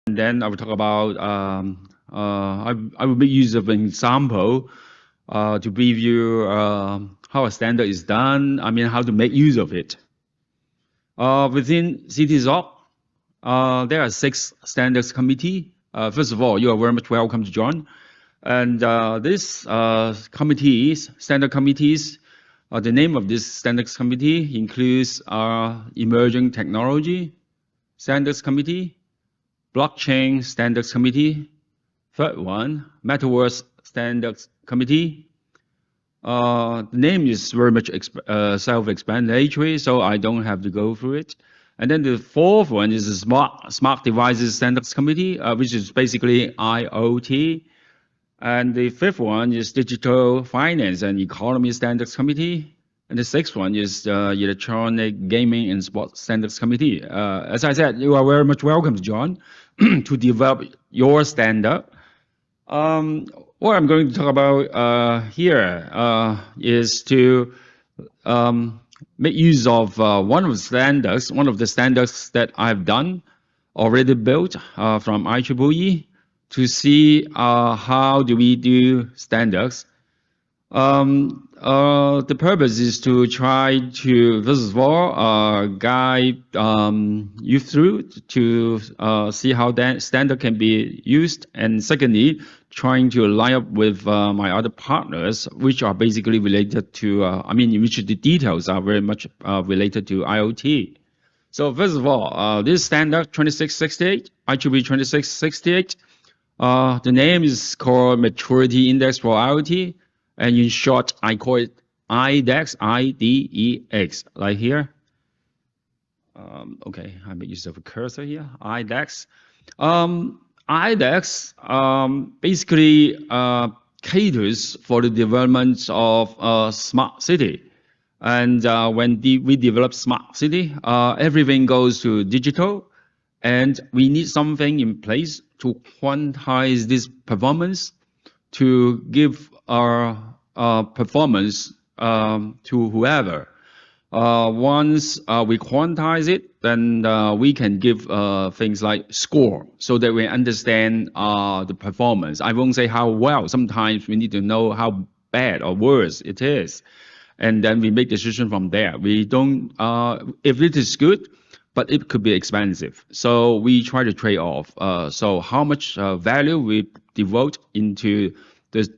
And then I will talk about, I will make use of an example to preview how a standard is done, how to make use of it. Within CTSOC, there are 6 standards committee. First of all, you are very much welcome to join. And this standard committees, the name of this standards committee includes Emerging Technology Standards Committee, Blockchain Standards Committee, third one, Metaverse Standards Committee. The name is very much self-explanatory, so I don't have to go through it. And then the fourth one is the Smart Devices Standards Committee, which is basically IoT. And the fifth one is Digital Finance and Economy Standards Committee. And the sixth one is the Electronic Gaming and Sports Standards Committee. As I said, you are very much welcome to join to develop your standard. What I'm going to talk about here is to make use of one of the standards that I've done, already built from ICCE, to see how do we do standards. The purpose is to try to, first of all, guide you through to see how that standard can be used, and secondly, trying to line up with my other partners, which are basically related to, in which the details are very much related to IoT. So first of all, this standard 2668, IEEE 2668, the name is called Maturity Index for IoT, and in short, I call it IDEX, IDEX, like here. Okay, I make use of a cursor here, IDEX. IDEX basically caters for the development of smart city. And when we develop smart city, everything goes to digital, and we need something in place to quantize this performance, to give our performance to whoever. Once we quantize it, then we can give things like score, so that we understand the performance. I won't say how well. Sometimes we need to know how bad or worse it is, and then we make decision from there. We don't, if it is good, but it could be expensive. So we try to trade off. So how much value we devote into the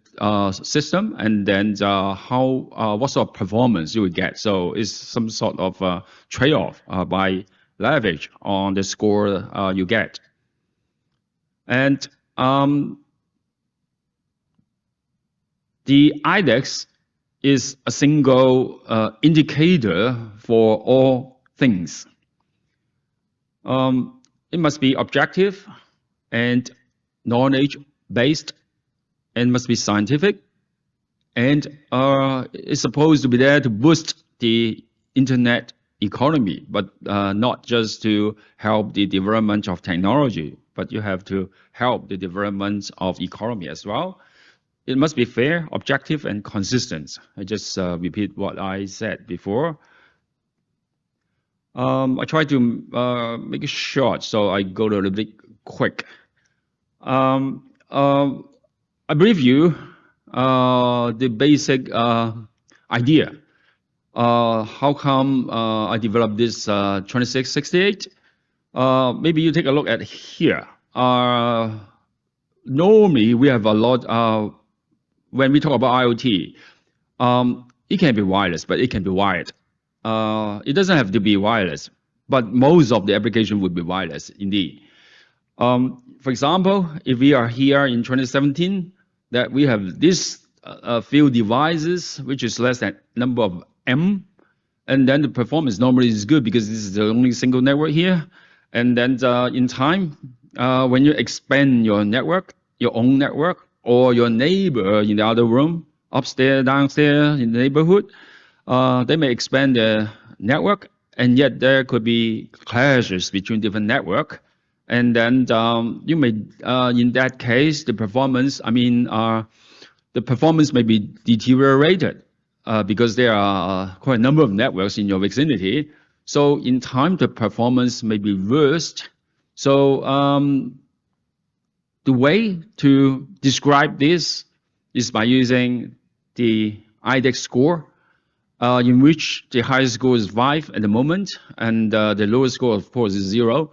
system, and then what sort of performance you would get. So it's some sort of trade-off by leverage on the score you get. And the IDEX is a single indicator for all things. It must be objective and knowledge-based, and must be scientific, and it's supposed to be there to boost the internet economy, but not just to help the development of technology, but you have to help the development of economy as well. It must be fair, objective, and consistent. I just repeat what I said before. I try to make it short, so I go a little bit quick. I brief you the basic idea. How come I developed this 2668? Maybe you take a look at here. Normally, we have a lot, when we talk about IoT, it can be wireless, but it can be wired. It doesn't have to be wireless, but most of the application would be wireless, indeed. For example, if we are here in 2017, that we have this few devices, which is less than number of M, and then the performance normally is good because this is the only single network here. And then in time, when you expand your network, your own network, or your neighbor in the other room, upstairs, downstairs in the neighborhood, they may expand their network, and yet there could be clashes between different networks. And then you may, in that case, the performance, the performance may be deteriorated because there are quite a number of networks in your vicinity. So in time, the performance may be reversed. So the way to describe this is by using the IDEX score, in which the highest score is 5 at the moment, and the lowest score, of course, is 0.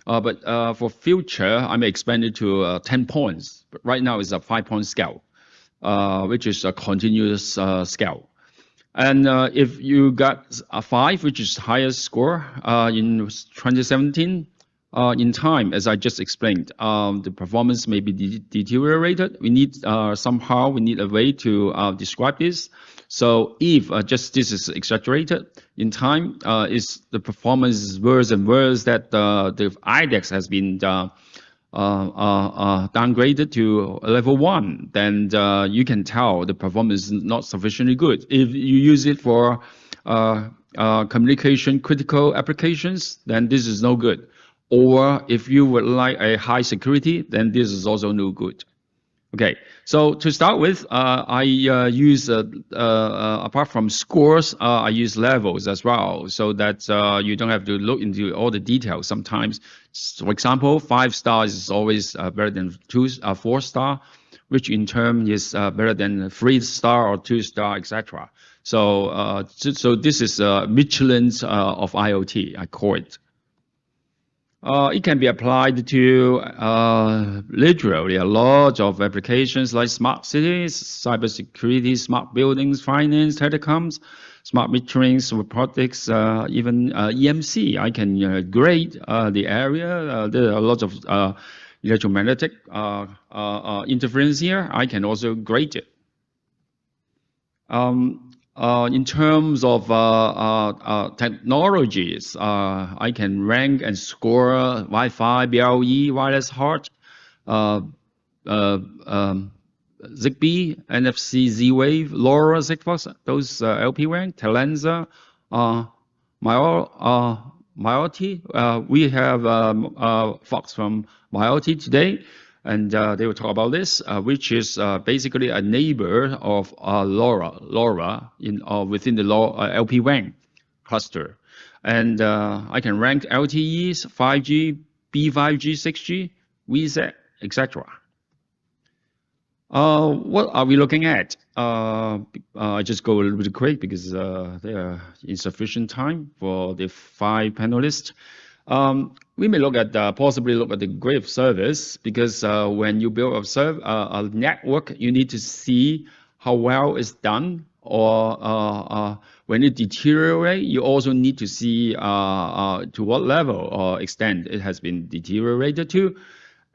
But for future, I may expand it to 10 points. But right now, it's a 5-point scale, which is a continuous scale. And if you got a 5, which is highest score in 2017, in time, as I just explained, the performance may be deteriorated. We need somehow we need a way to describe this. So if just this is exaggerated in time, is the performance is worse and worse, that the IDEX has been downgraded to level 1, then you can tell the performance is not sufficiently good. If you use it for communication critical applications, then this is no good. Or if you would like a high security, then this is also no good. Okay, so to start with, I use, apart from scores, I use levels as well, so that you don't have to look into all the details sometimes. For example, 5 stars is always better than 4 star, which in turn is better than 3 star or 2 star, etc. So, so this is Michelin's of IoT, I call it. It can be applied to literally a lot of applications like smart cities, cybersecurity, smart buildings, finance, telecoms, smart metering, robotics, even EMC. I can grade the area. There are a lot of electromagnetic interference here. I can also grade it. In terms of technologies, I can rank and score Wi-Fi, BLE, wireless HART, ZigBee, NFC, Z-Wave, LoRa, Sigfox, those LPWAN, Telenza, Miotti. We have Fox from Miotti today. And they will talk about this, which is basically a neighbor of LoRa within the LPWAN cluster. And I can rank LTEs, 5G, B5G, 6G, VZ, etc. What are we looking at? I just go a little bit quick because there are insufficient time for the 5 panelists. We may look at possibly look at the grade of service, because when you build a network, you need to see how well it's done, or when it deteriorates, you also need to see to what level or extent it has been deteriorated to.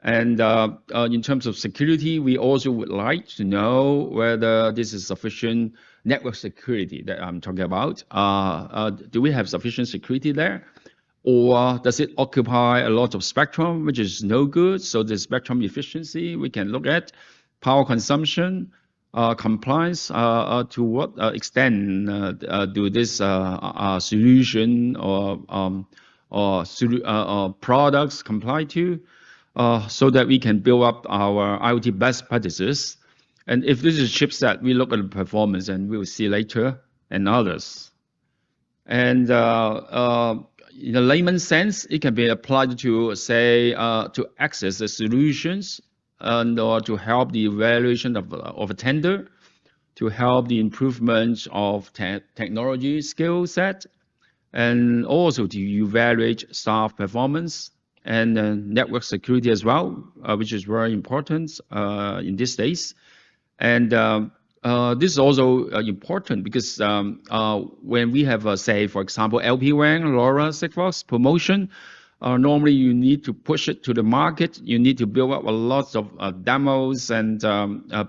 And in terms of security, we also would like to know whether this is sufficient network security that I'm talking about. Do we have sufficient security there? Or does it occupy a lot of spectrum, which is no good? So the spectrum efficiency we can look at, power consumption, compliance. To what extent do this solution or products comply to, so that we can build up our IoT best practices? And if this is chipset, we look at the performance, and we will see later, and others. And in a layman's sense, it can be applied to, say, to access the solutions, and or to help the evaluation of a tender, to help the improvement of technology skill set, and also to evaluate staff performance and network security as well, which is very important in these days. And this is also important because when we have, say, for example, LPWAN, LoRa, Sigfox promotion, normally you need to push it to the market. You need to build up a lot of demos and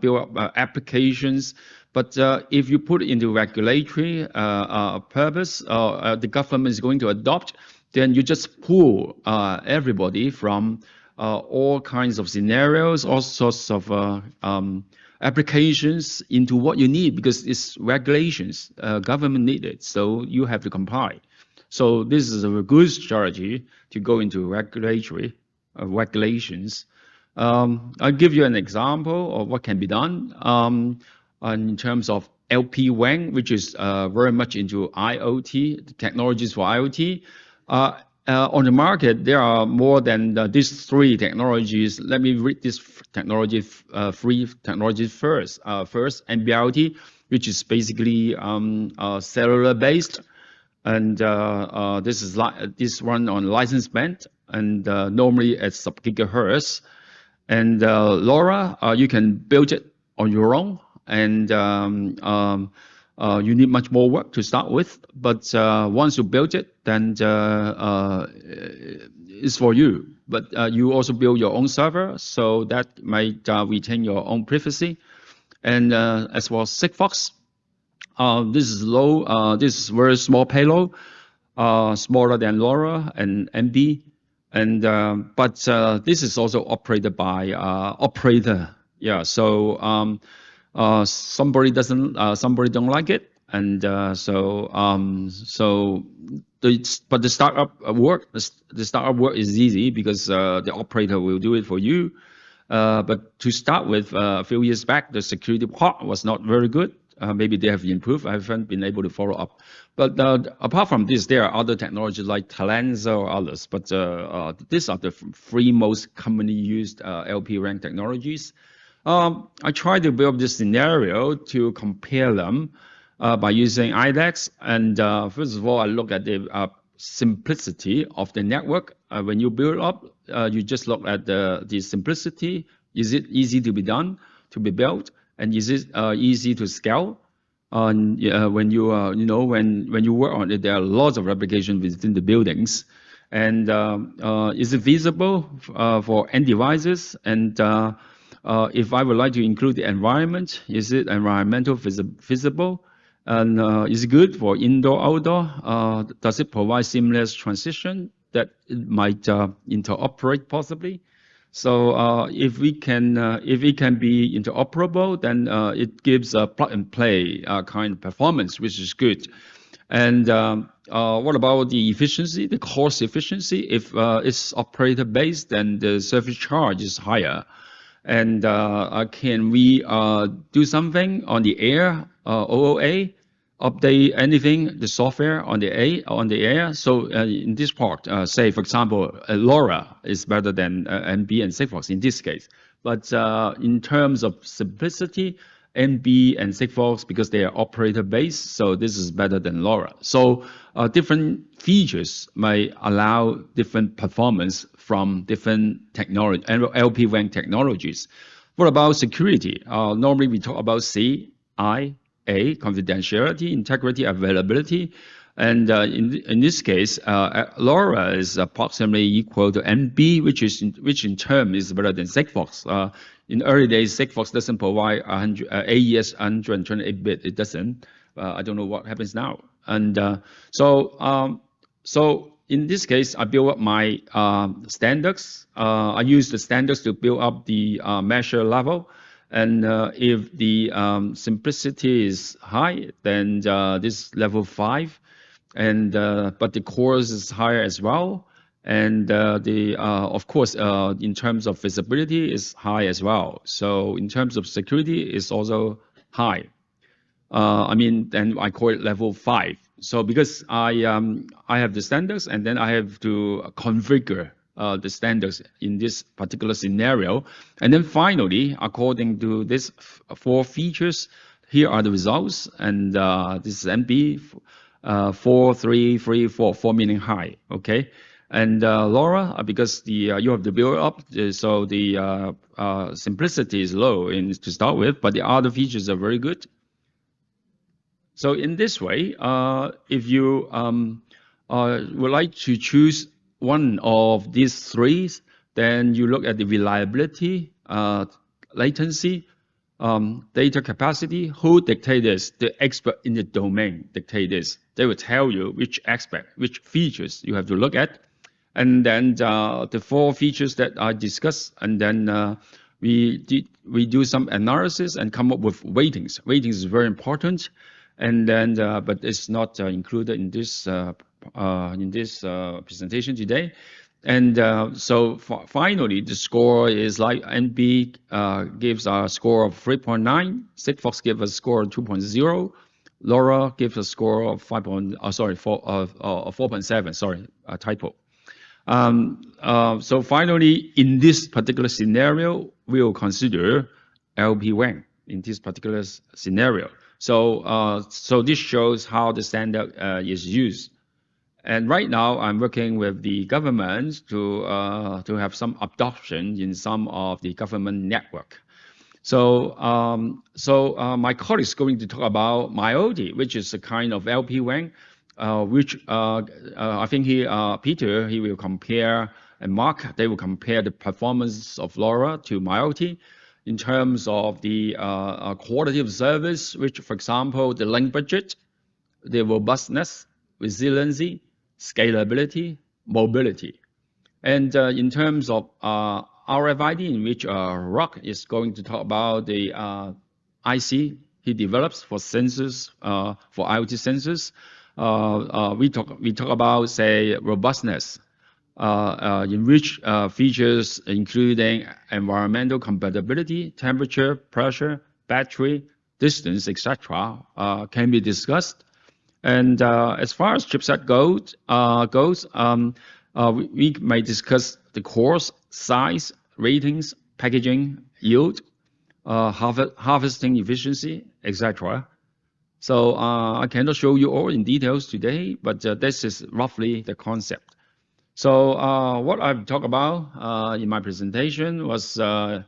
build up applications. But if you put it into regulatory purpose, the government is going to adopt, then you just pull everybody from all kinds of scenarios, all sorts of applications into what you need, because it's regulations. Government need it, so you have to comply. So this is a good strategy to go into regulatory regulations. I'll give you an example of what can be done in terms of LPWAN, which is very much into IoT, technologies for IoT. on the market, there are more than these three technologies. Let me read this technology, three technologies first. First, NB-IoT, which is basically cellular based, and this run on license band, and normally at sub-gigahertz. And LoRa, you can build it on your own, and you need much more work to start with. But once you build it, then it's for you. But you also build your own server, so that might retain your own privacy. And as for Sigfox, this is low. This is very small payload, smaller than LoRa and NB. And but this is also operated by operator. Yeah. So somebody don't like it, and but the startup work is easy because the operator will do it for you. But to start with, a few years back, the security part was not very good. Maybe they have improved. I haven't been able to follow up. But apart from this, there are other technologies like Talenza or others. But these are the three most commonly used LP-WAN technologies. I try to build this scenario to compare them by using IDEX. And first of all, I look at the simplicity of the network. When you build up, you just look at the simplicity. Is it easy to be done, to be built? And is it easy to scale? When you when you work on it, there are lots of applications within the buildings. And is it feasible for end devices? And if I would like to include the environment, is it environmental feasible? And is it good for indoor, outdoor? Does it provide seamless transition that it might interoperate possibly? So if it can be interoperable, then it gives a plug and play kind of performance, which is good. And what about the efficiency, the cost efficiency? If it's operator based, then the service charge is higher. And can we do something on the air, OOA? Update anything, the software on the air. So in this part, say for example, LoRa is better than NB and Sigfox in this case. But in terms of simplicity, NB and Sigfox, because they are operator based, so this is better than LoRa. So different features may allow different performance from different technology and LP-WAN technologies. What about security? Normally we talk about CIA, confidentiality, integrity, availability, and in this case, LoRa is approximately equal to NB, which in turn is better than Sigfox. In early days, Sigfox doesn't provide AES 128-bit. It doesn't. I don't know what happens now. And so in this case, I build up my standards. I use the standards to build up the measure level. And if the simplicity is high, then this level 5, and but the cores is higher as well, and of course in terms of visibility is high as well. So in terms of security is also high. I mean, then I call it level 5. So because I have the standards, and then I have to configure the standards in this particular scenario. And then finally, according to these 4 features, here are the results. And this is NB 4, 3, 3, 4, 4 meaning high. Okay. And LoRa, because you have to build up, so the simplicity is low to start with, but the other features are very good. So in this way, if you would like to choose one of these 3, then you look at the reliability, latency, data capacity. Who dictates this? The expert in the domain dictate this. They will tell you which aspect, which features you have to look at. And then the 4 features that I discussed, and then we do some analysis and come up with weightings. Weightings is very important. And then, but it's not included in this presentation today. And so finally, the score is like NB gives a score of 3.9, Sigfox gives a score of 2.0, LoRa gives a score of 4.7. Sorry, typo. So finally, in this particular scenario, we will consider LPWAN in this particular scenario. So this shows how the standard is used. And right now, I'm working with the government to have some adoption in some of the government network. So my colleague is going to talk about MyOT, which is a kind of LPWAN, which I think Peter, he will compare, and Mark, they will compare the performance of LoRa to MyOT in terms of the quality of service, which, for example, the link budget, the robustness, resiliency, scalability, mobility. And in terms of RFID, in which Rock is going to talk about the IC he develops for sensors, for IoT sensors. We talk about, say, robustness, in which features including environmental compatibility, temperature, pressure, battery, distance, etc., can be discussed. And as far as chipset goes, we may discuss the cores, size, ratings, packaging, yield, harvesting efficiency, etc. So I cannot show you all in details today, but this is roughly the concept. So what I've talked about in my presentation was in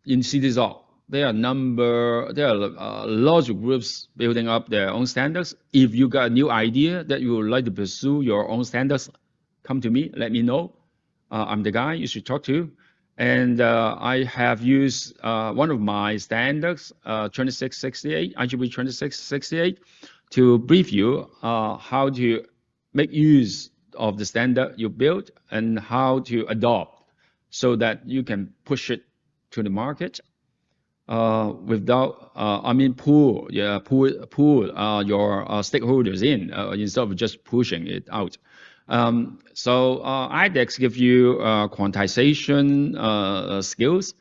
CDSOC. There are large groups building up their own standards. If you got a new idea that you would like to pursue your own standards, come to me, let me know. I'm the guy you should talk to. And I have used one of my standards, 2668, IEEE 2668, to brief you how to make use of the standard you built and how to adopt so that you can push it to the market. Without, pull your stakeholders in instead of just pushing it out. So IDEX gives you quantization skills,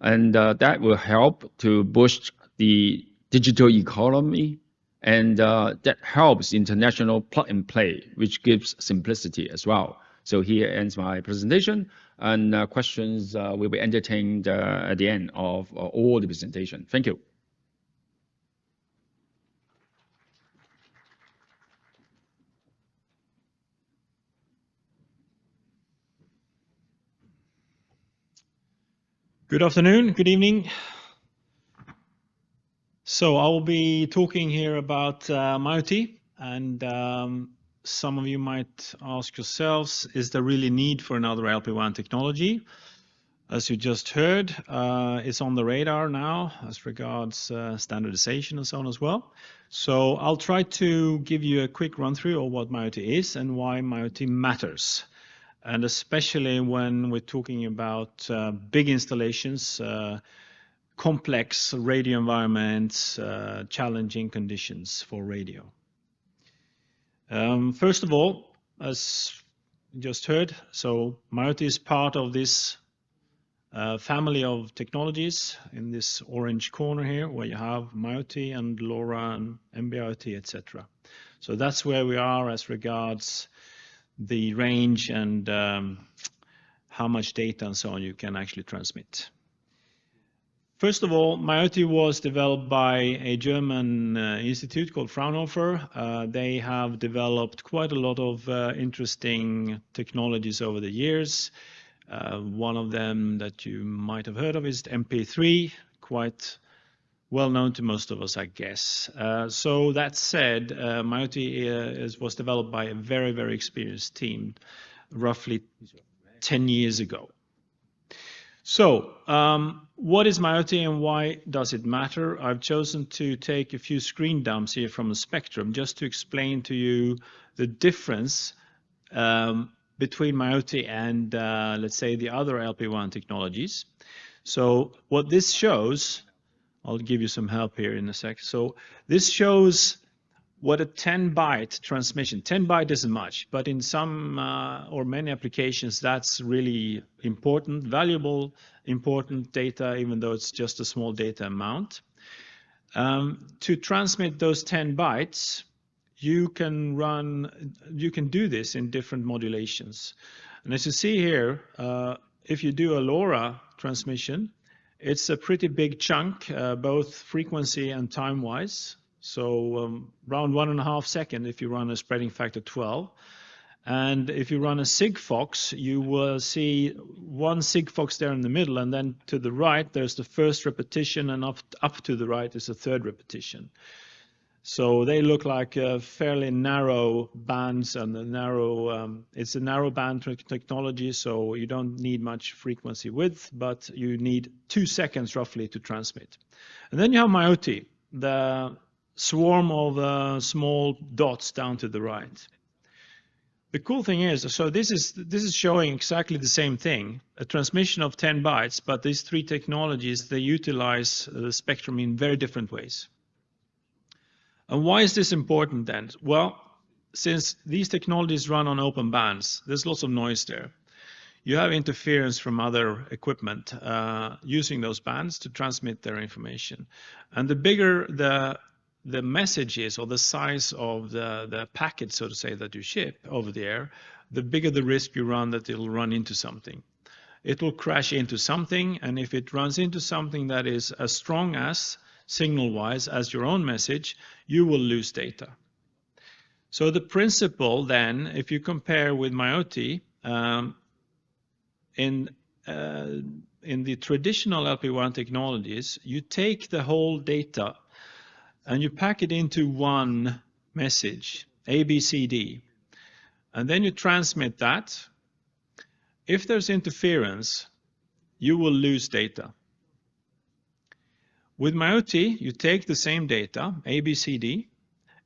and that will help to boost the digital economy, and that helps international plug and play, which gives simplicity as well. So here ends my presentation, and questions will be entertained at the end of all the presentation. Thank you. Good afternoon, good evening. So I will be talking here about MyOT, and some of you might ask yourselves, is there really need for another LPWAN technology? As you just heard, it's on the radar now as regards standardization and so on as well. So I'll try to give you a quick run through of what MyOT is and why MyOT matters. And especially when we're talking about big installations, complex radio environments, challenging conditions for radio. First of all, as you just heard, so MyOT is part of this family of technologies in this orange corner here, where you have MyOT and LoRa and NB-IoT, etc. So that's where we are as regards the range and how much data and so on you can actually transmit. First of all, MyOT was developed by a German institute called Fraunhofer. They have developed quite a lot of interesting technologies over the years. One of them that you might have heard of is MP3, quite well known to most of us, I guess. So that said, MyOT was developed by a very, very experienced team roughly 10 years ago. So what is MyOT and why does it matter? I've chosen to take a few screen dumps here from the spectrum just to explain to you the difference between MyOT and let's say the other LPWAN technologies. So what this shows, I'll give you some help here in a sec. So this shows what a 10-byte transmission, 10 byte isn't much, but in some or many applications that's really important, valuable, important data, even though it's just a small data amount. To transmit those 10 bytes, you can do this in different modulations. And as you see here, if you do a LoRa transmission, it's a pretty big chunk, both frequency and time-wise. So around 1.5 seconds if you run a spreading factor 12. And if you run a Sigfox, you will see one Sigfox there in the middle, and then to the right there's the first repetition, and up to the right is the third repetition. So they look like fairly narrow bands, and it's a narrow band technology, so you don't need much frequency width, but you need 2 seconds roughly to transmit. And then you have MIOT, the swarm of small dots down to the right. The cool thing is, so this is showing exactly the same thing, a transmission of 10 bytes, but these three technologies, they utilize the spectrum in very different ways. And why is this important then? Well, since these technologies run on open bands, there's lots of noise there. You have interference from other equipment using those bands to transmit their information. And the bigger the message is, or the size of the packet, so to say, that you ship over the air, the bigger the risk you run that it'll run into something. It will crash into something, and if it runs into something that is as strong as, signal-wise, as your own message, you will lose data. So the principle then, if you compare with MIOT, in the traditional LP1 technologies, you take the whole data and you pack it into one message, A, B, C, D, and then you transmit that. If there's interference, you will lose data. With MIOT, you take the same data, A, B, C, D,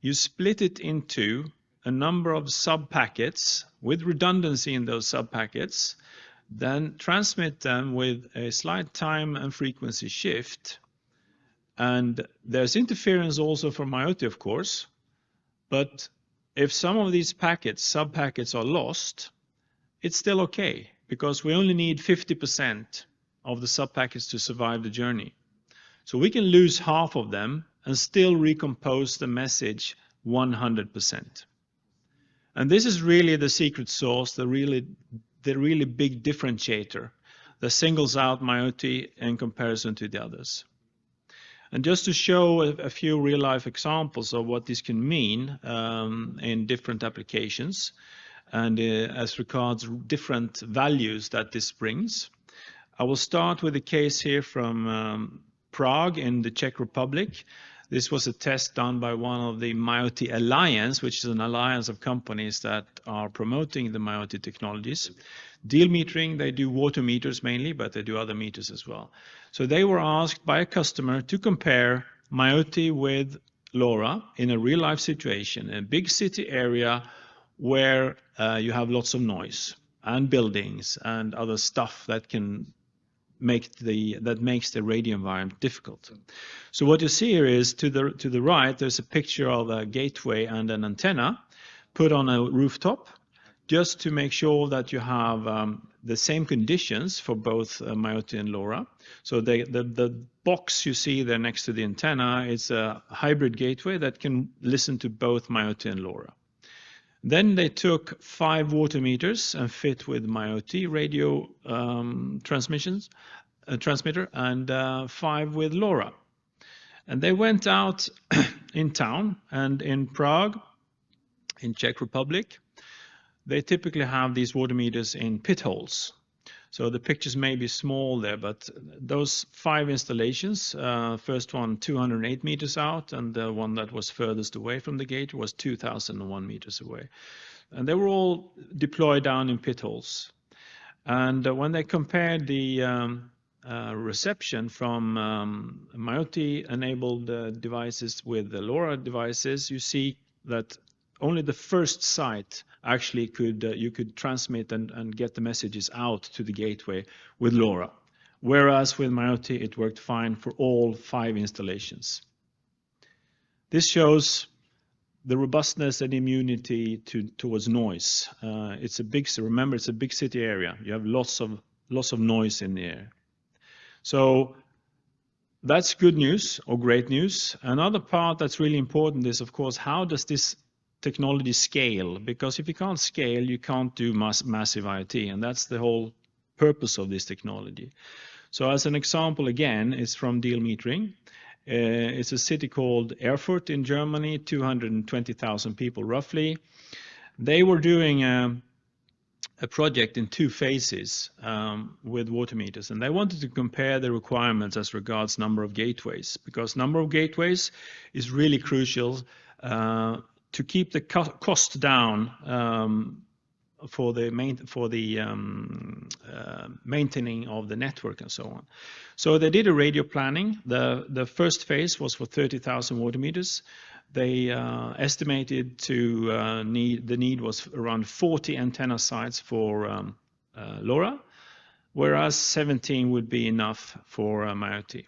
you split it into a number of sub-packets with redundancy in those sub-packets, then transmit them with a slight time and frequency shift. And there's interference also from MIOT, of course, but if some of these packets, sub-packets, are lost, it's still okay, because we only need 50% of the sub-packets to survive the journey. So we can lose half of them and still recompose the message 100%. And this is really the secret sauce, the really big differentiator that singles out MIOT in comparison to the others. And just to show a few real-life examples of what this can mean in different applications, and as regards different values that this brings, I will start with a case here from Prague in the Czech Republic. This was a test done by one of the MIOT Alliance, which is an alliance of companies that are promoting the MIOT technologies. Deal metering, they do water meters mainly, but they do other meters as well. So they were asked by a customer to compare MIOT with LoRa in a real-life situation, in a big city area where you have lots of noise and buildings and other stuff that can makes the radio environment difficult. So what you see here is to the right, there's a picture of a gateway and an antenna put on a rooftop, just to make sure that you have the same conditions for both MIOT and LoRa. So the box you see there next to the antenna is a hybrid gateway that can listen to both MIOT and LoRa. Then they took 5 water meters and fit with MIOT radio transmitter and 5 with LoRa. And they went out in town, and in Prague, in Czech Republic, they typically have these water meters in pit holes. So the pictures may be small there, but those 5 installations, first one 208 meters out, and the one that was furthest away from the gate was 2001 meters away. And they were all deployed down in pit holes. And when they compared the reception from MIOT-enabled devices with the LoRa devices, you see that only the first site actually you could transmit and get the messages out to the gateway with LoRa, whereas with MIOT it worked fine for all 5 installations. This shows the robustness and immunity towards noise. Remember, it's a big city area. You have lots of noise in the air. So that's good news or great news. Another part that's really important is, of course, how does this technology scale, because if you can't scale, you can't do massive IoT, and that's the whole purpose of this technology. So as an example, again, is from Deal Metering. It's a city called Erfurt in Germany, 220,000 people roughly. They were doing a project in 2 phases with water meters, and they wanted to compare the requirements as regards number of gateways, because number of gateways is really crucial to keep the cost down for the maintaining of the network and so on. So they did a radio planning. The first phase was for 30,000 water meters. They estimated the need was around 40 antenna sites for LoRa, whereas 17 would be enough for IoT.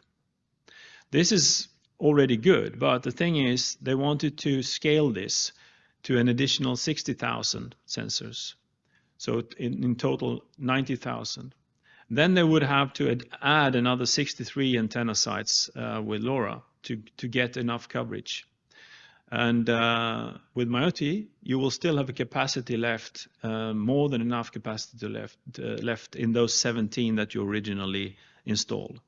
This is already good, but the thing is they wanted to scale this to an additional 60,000 sensors. So in total 90,000. Then they would have to add another 63 antenna sites with LoRa to get enough coverage. And with IoT, you will still have a capacity left, more than enough capacity left in those 17 that you originally installed.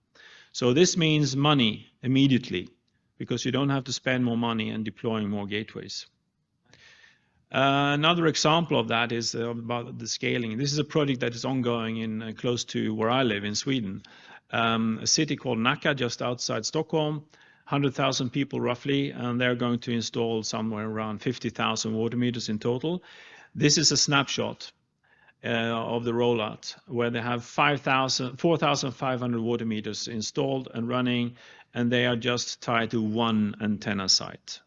So this means money immediately, because you don't have to spend more money and deploying more gateways. Another example of that is about the scaling. This is a project that is ongoing in close to where I live in Sweden, a city called Nacka, just outside Stockholm, 100,000 people roughly, and they're going to install somewhere around 50,000 water meters in total. This is a snapshot of the rollout, where they have 4,500 water meters installed and running, and they are just tied to one antenna site.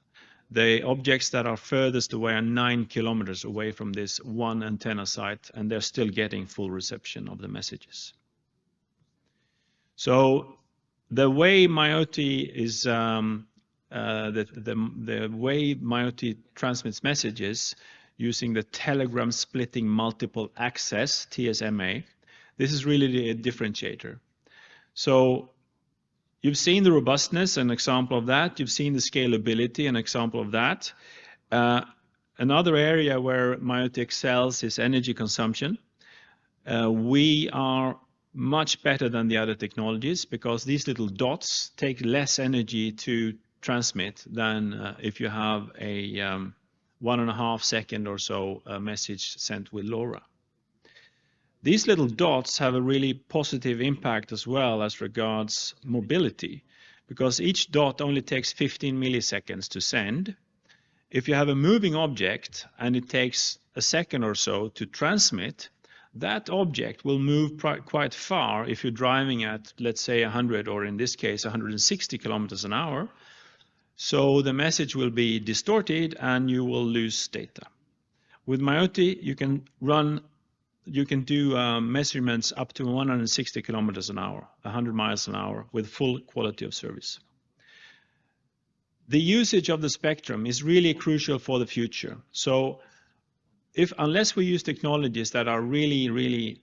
The objects that are furthest away are 9 kilometers away from this one antenna site, and they're still getting full reception of the messages. So the way IoT is, the way IoT transmits messages using the telegram splitting multiple access, TSMA, this is really the differentiator. So you've seen the robustness, an example of that. You've seen the scalability, an example of that. Another area where IoT excels is energy consumption. We are much better than the other technologies because these little dots take less energy to transmit than if you have a 1.5 second or so message sent with LoRa. These little dots have a really positive impact as well as regards mobility, because each dot only takes 15 milliseconds to send. If you have a moving object and it takes a second or so to transmit, that object will move quite far if you're driving at, let's say, 100, or in this case 160 kilometers an hour. So the message will be distorted and you will lose data. With IoT, you can do measurements up to 160 kilometers an hour, 100 miles an hour, with full quality of service. The usage of the spectrum is really crucial for the future. So unless we use technologies that are really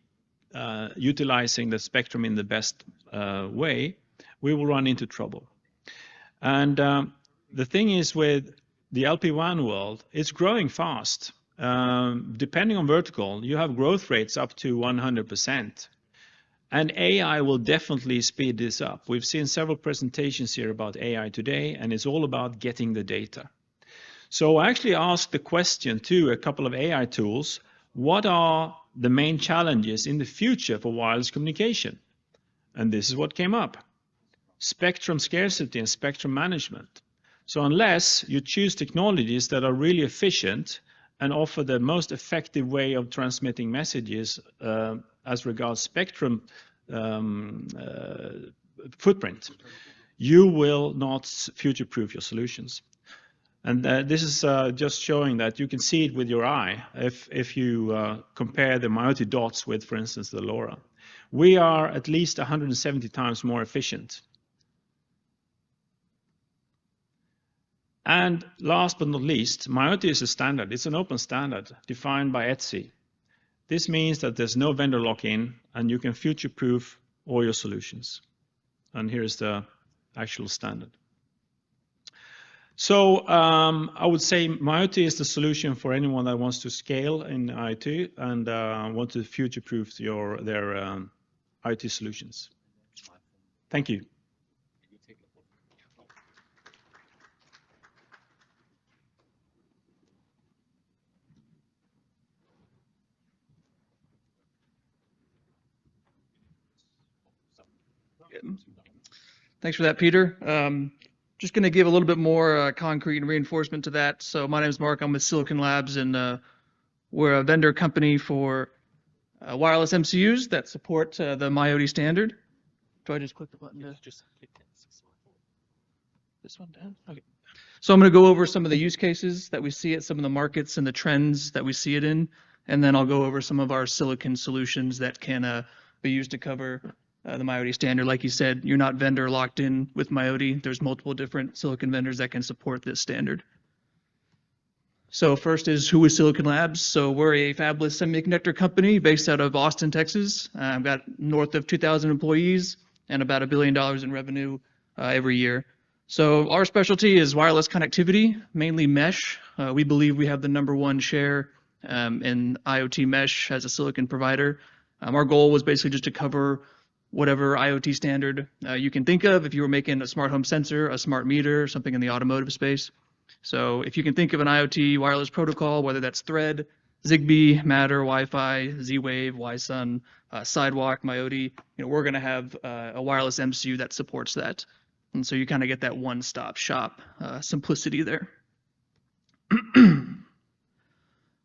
utilizing the spectrum in the best way, we will run into trouble. And the thing is, with the LPWAN world, it's growing fast. Depending on vertical, you have growth rates up to 100%. And AI will definitely speed this up. We've seen several presentations here about AI today, and it's all about getting the data. So I actually asked the question to a couple of AI tools, what are the main challenges in the future for wireless communication? And this is what came up: spectrum scarcity and spectrum management. So unless you choose technologies that are really efficient and offer the most effective way of transmitting messages as regards spectrum footprint, you will not future-proof your solutions. And this is just showing that you can see it with your eye if you compare the IoT dots with, for instance, the LoRa. We are at least 170 times more efficient. And last but not least, IoT is a standard. It's an open standard defined by ICCE. This means that there's no vendor lock-in and you can future-proof all your solutions. And here's the actual standard. So I would say MyOT is the solution for anyone that wants to scale in IoT and want to future-proof their IoT solutions. Thank you. Thanks for that, Peter. Just going to give a little bit more concrete and reinforcement to that. So my name is Mark. I'm with Silicon Labs, and we're a vendor company for wireless MCUs that support the MyOT standard. Do I just click the button? Just click this one down? Okay. So I'm going to go over some of the use cases that we see at some of the markets and the trends that we see it in, and then I'll go over some of our silicon solutions that can be used to cover the MyOT standard. Like you said, you're not vendor locked in with MyOT. There's multiple different silicon vendors that can support this standard. So first is, who is Silicon Labs? So we're a fabless semiconductor company based out of Austin, Texas. I've got north of 2,000 employees and about $1 billion in revenue every year. So our specialty is wireless connectivity, mainly mesh. We believe we have the #1 share in IoT mesh as a silicon provider. Our goal was basically just to cover whatever IoT standard you can think of. If you were making a smart home sensor, a smart meter, something in the automotive space. So if you can think of an IoT wireless protocol, whether that's Thread, Zigbee, Matter, Wi-Fi, Z-Wave, Wi-Sun, Sidewalk, MyOT, we're going to have a wireless MCU that supports that. And so you kind of get that one-stop shop simplicity there.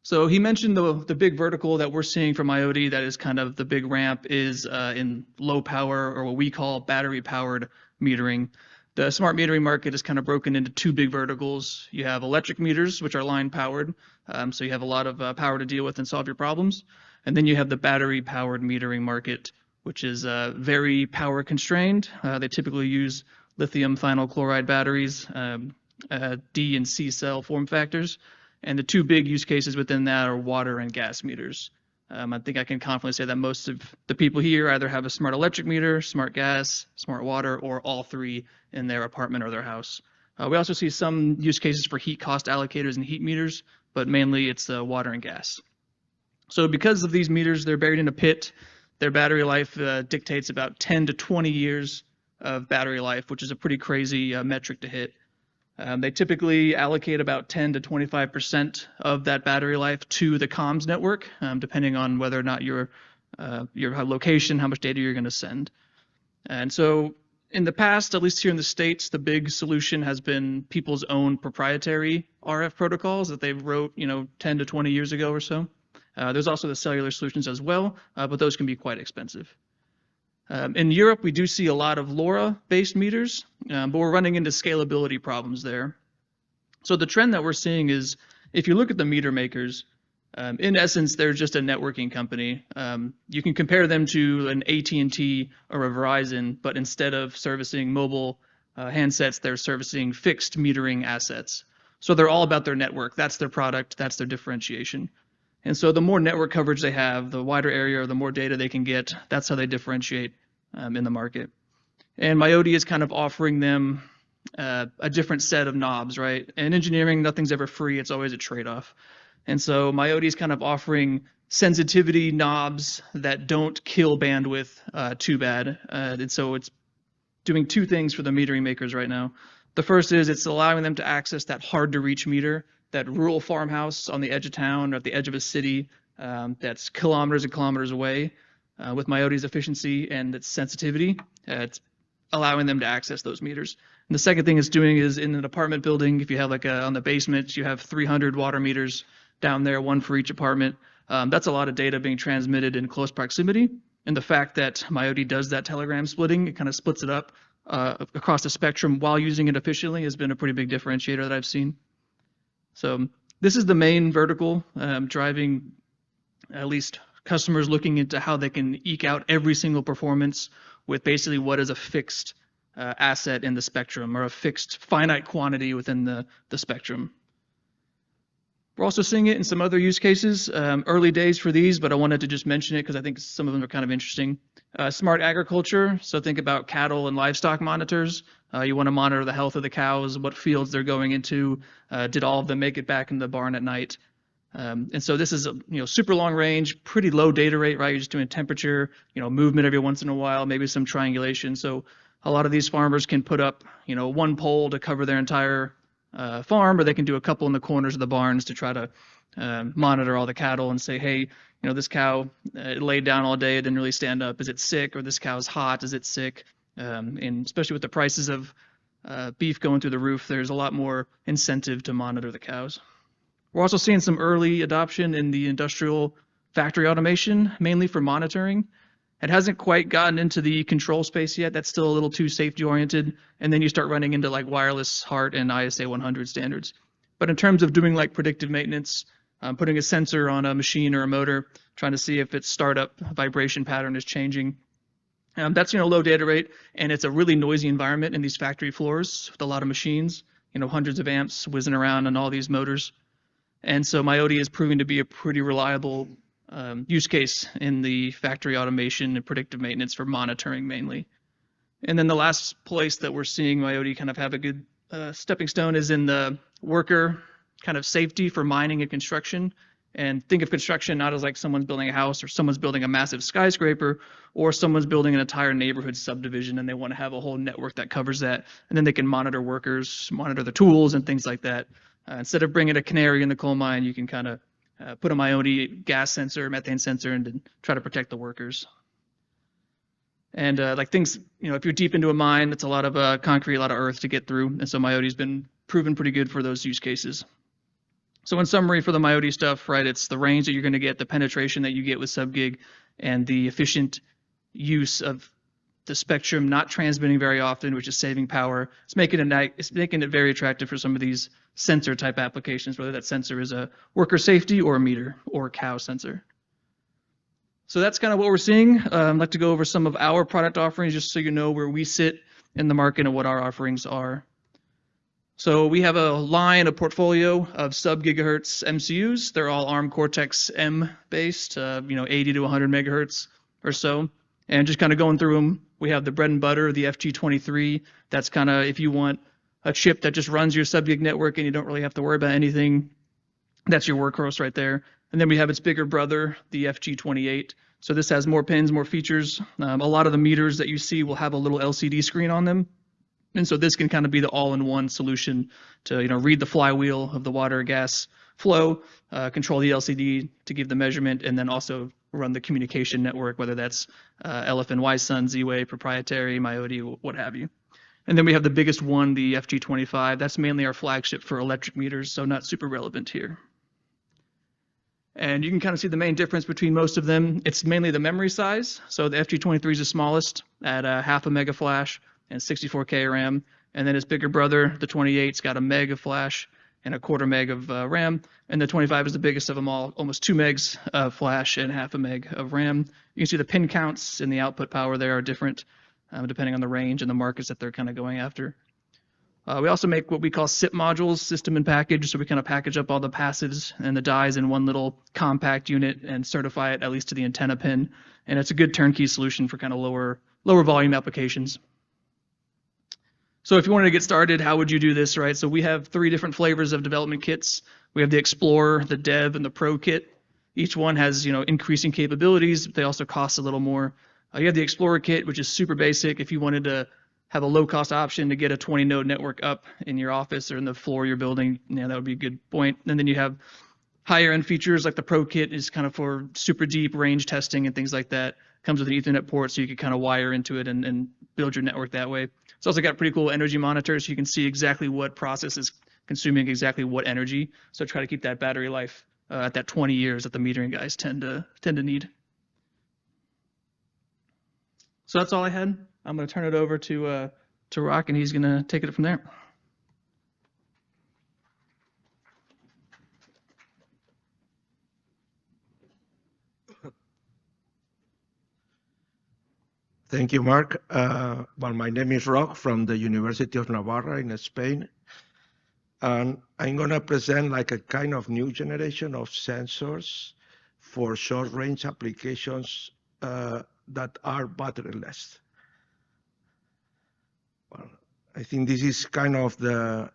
So he mentioned the big vertical that we're seeing from IoT that is kind of the big ramp is in low power, or what we call battery powered metering. The smart metering market is kind of broken into two big verticals. You have electric meters, which are line powered. So you have a lot of power to deal with and solve your problems. And then you have the battery powered metering market, which is very power constrained. They typically use lithium thionyl chloride batteries, D and C cell form factors. And the two big use cases within that are water and gas meters. I think I can confidently say that most of the people here either have a smart electric meter, smart gas, smart water, or all three in their apartment or their house. We also see some use cases for heat cost allocators and heat meters, but mainly it's water and gas. So because of these meters, they're buried in a pit. Their battery life dictates about 10 to 20 years of battery life, which is a pretty crazy metric to hit. They typically allocate about 10 to 25% of that battery life to the comms network, depending on whether or not your location, how much data you're going to send. And so in the past, at least here in the States, the big solution has been people's own proprietary RF protocols that they wrote 10 to 20 years ago or so. There's also the cellular solutions as well, but those can be quite expensive. In Europe, we do see a lot of LoRa-based meters, but we're running into scalability problems there. So the trend that we're seeing is, if you look at the meter makers, in essence, they're just a networking company. You can compare them to an AT&T or a Verizon, but instead of servicing mobile handsets, they're servicing fixed metering assets. So they're all about their network. That's their product. That's their differentiation. And so the more network coverage they have, the wider area or the more data they can get, that's how they differentiate in the market. And MyOT is kind of offering them a different set of knobs, right? In engineering, nothing's ever free. It's always a trade-off. And so MyOT is kind of offering sensitivity knobs that don't kill bandwidth too bad. And so it's doing two things for the metering makers right now. The first is it's allowing them to access that hard-to-reach meter, that rural farmhouse on the edge of town or at the edge of a city that's kilometers and kilometers away. With MyOT's efficiency and its sensitivity, it's allowing them to access those meters. And the second thing it's doing is, in an apartment building, if you have on the basement, you have 300 water meters down there, one for each apartment. That's a lot of data being transmitted in close proximity. And the fact that MyOT does that telegram splitting, it kind of splits it up across the spectrum while using it efficiently, has been a pretty big differentiator that I've seen. So this is the main vertical driving at least customers looking into how they can eke out every single performance with basically what is a fixed asset in the spectrum, or a fixed finite quantity within the spectrum. We're also seeing it in some other use cases. Early days for these, but I wanted to just mention it because I think some of them are kind of interesting. Smart agriculture, so think about cattle and livestock monitors. You want to monitor the health of the cows, what fields they're going into, did all of them make it back in the barn at night. And so this is a super long range, pretty low data rate, right? You're just doing temperature, movement every once in a while, maybe some triangulation. So a lot of these farmers can put up, one pole to cover their entire farm, or they can do a couple in the corners of the barns to try to monitor all the cattle and say, hey, this cow it laid down all day, it didn't really stand up. Is it sick? Or this cow's hot? Is it sick? And especially with the prices of beef going through the roof, there's a lot more incentive to monitor the cows. We're also seeing some early adoption in the industrial factory automation, mainly for monitoring. It hasn't quite gotten into the control space yet. That's still a little too safety oriented. And then you start running into like wireless HART and ISA 100 standards. But in terms of doing like predictive maintenance, putting a sensor on a machine or a motor, trying to see if its startup vibration pattern is changing. That's low data rate, and it's a really noisy environment in these factory floors with a lot of machines, hundreds of amps whizzing around on all these motors. And so MyODI is proving to be a pretty reliable use case in the factory automation and predictive maintenance for monitoring mainly. And then the last place that we're seeing MyODI kind of have a good stepping stone is in the worker kind of safety for mining and construction. And think of construction not as like someone's building a house or someone's building a massive skyscraper or someone's building an entire neighborhood subdivision and they want to have a whole network that covers that. And then they can monitor workers, monitor the tools and things like that. Instead of bringing a canary in the coal mine, you can kind of put a MyODI gas sensor, methane sensor, and try to protect the workers. And like things, if you're deep into a mine, it's a lot of concrete, a lot of earth to get through. And so MyODI's been proven pretty good for those use cases. So in summary for the MyODI stuff, right, it's the range that you're going to get, the penetration that you get with sub-gig, and the efficient use of the spectrum not transmitting very often, which is saving power. It's making it very attractive for some of these sensor type applications, whether that sensor is a worker safety or a meter or a cow sensor. So that's kind of what we're seeing. I'd like to go over some of our product offerings just so you know where we sit in the market and what our offerings are. So we have a line, a portfolio of sub-gigahertz MCUs. They're all ARM Cortex-M based, 80 to 100 megahertz or so. And just kind of going through them, we have the bread and butter, the FG23. That's kind of if you want a chip that just runs your sub-gig network and you don't really have to worry about anything, that's your workhorse right there. And then we have its bigger brother, the FG28. So this has more pins, more features. A lot of the meters that you see will have a little LCD screen on them. And so this can kind of be the all-in-one solution to read the flywheel of the water gas flow, control the LCD to give the measurement, and then also run the communication network, whether that's LFN Wi-Sun, Z-Wave, proprietary, MyODI, what have you. And then we have the biggest one, the FG25. That's mainly our flagship for electric meters, so not super relevant here. And you can kind of see the main difference between most of them. It's mainly the memory size. So the FG23 is the smallest at half a mega flash and 64K RAM. And then its bigger brother, the 28's got a meg of flash and a quarter meg of RAM. And the 25 is the biggest of them all, almost 2 megs of flash and half a meg of RAM. You can see the pin counts and the output power there are different depending on the range and the markets that they're kind of going after. We also make what we call SIP modules, system and package. So we kind of package up all the passives and the dies in one little compact unit and certify it at least to the antenna pin. And it's a good turnkey solution for kind of lower volume applications. So if you wanted to get started, how would you do this, right? So we have 3 different flavors of development kits. We have the Explorer, the Dev, and the Pro kit. Each one has, increasing capabilities. But they also cost a little more. You have the Explorer kit, which is super basic. If you wanted to have a low-cost option to get a 20-node network up in your office or in the floor of your building, that would be a good point. And then you have higher-end features like the Pro kit is kind of for super deep range testing and things like that. Comes with an Ethernet port, so you can kind of wire into it and build your network that way. It's also got pretty cool energy monitors, so you can see exactly what process is consuming exactly what energy. So try to keep that battery life at that 20 years that the metering guys tend to need. So that's all I had. I'm going to turn it over to Rock, and he's going to take it from there. Thank you, Mark. Well, my name is Rock from the University of Navarra in Spain. And I'm going to present like a kind of new generation of sensors for short-range applications that are batteryless. Well, I think this is kind of the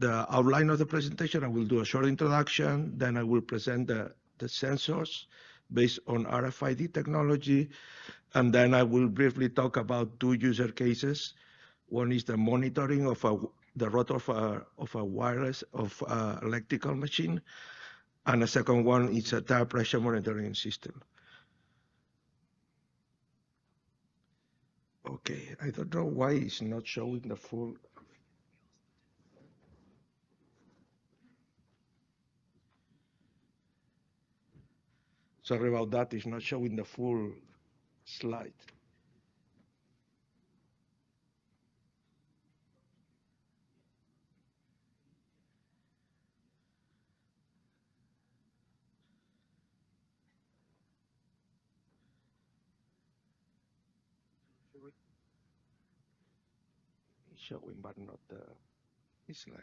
outline of the presentation. I will do a short introduction, then I will present the sensors based on RFID technology, and then I will briefly talk about two user cases. One is the monitoring of the rotor of a wireless electrical machine, and the second one is a tire pressure monitoring system. Okay, I don't know why it's not showing the full. Sorry about that, it's not showing the full slide. It's showing, but not the slide.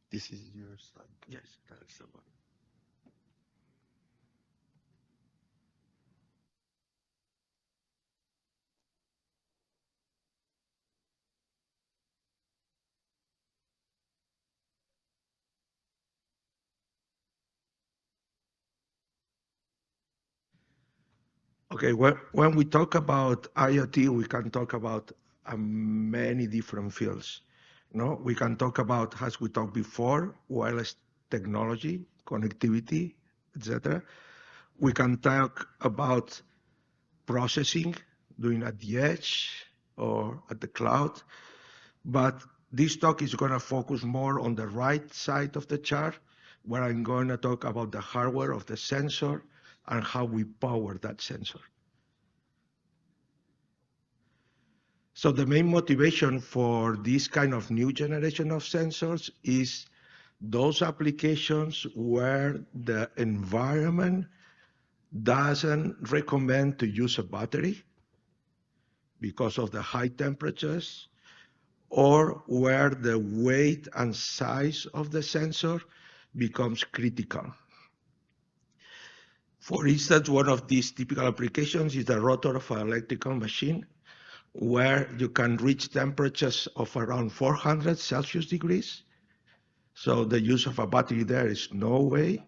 This is your slide. Yes, that's the one. Okay, when we talk about IoT, we can talk about many different fields. No, we can talk about, as we talked before, wireless technology, connectivity, etc. We can talk about processing, doing at the edge or at the cloud. But this talk is going to focus more on the right side of the chart, where I'm going to talk about the hardware of the sensor and how we power that sensor. So the main motivation for this kind of new generation of sensors is those applications where the environment doesn't recommend to use a battery because of the high temperatures, or where the weight and size of the sensor becomes critical. For instance, one of these typical applications is the rotor of an electrical machine, where you can reach temperatures of around 400 Celsius degrees. So the use of a battery there is no way.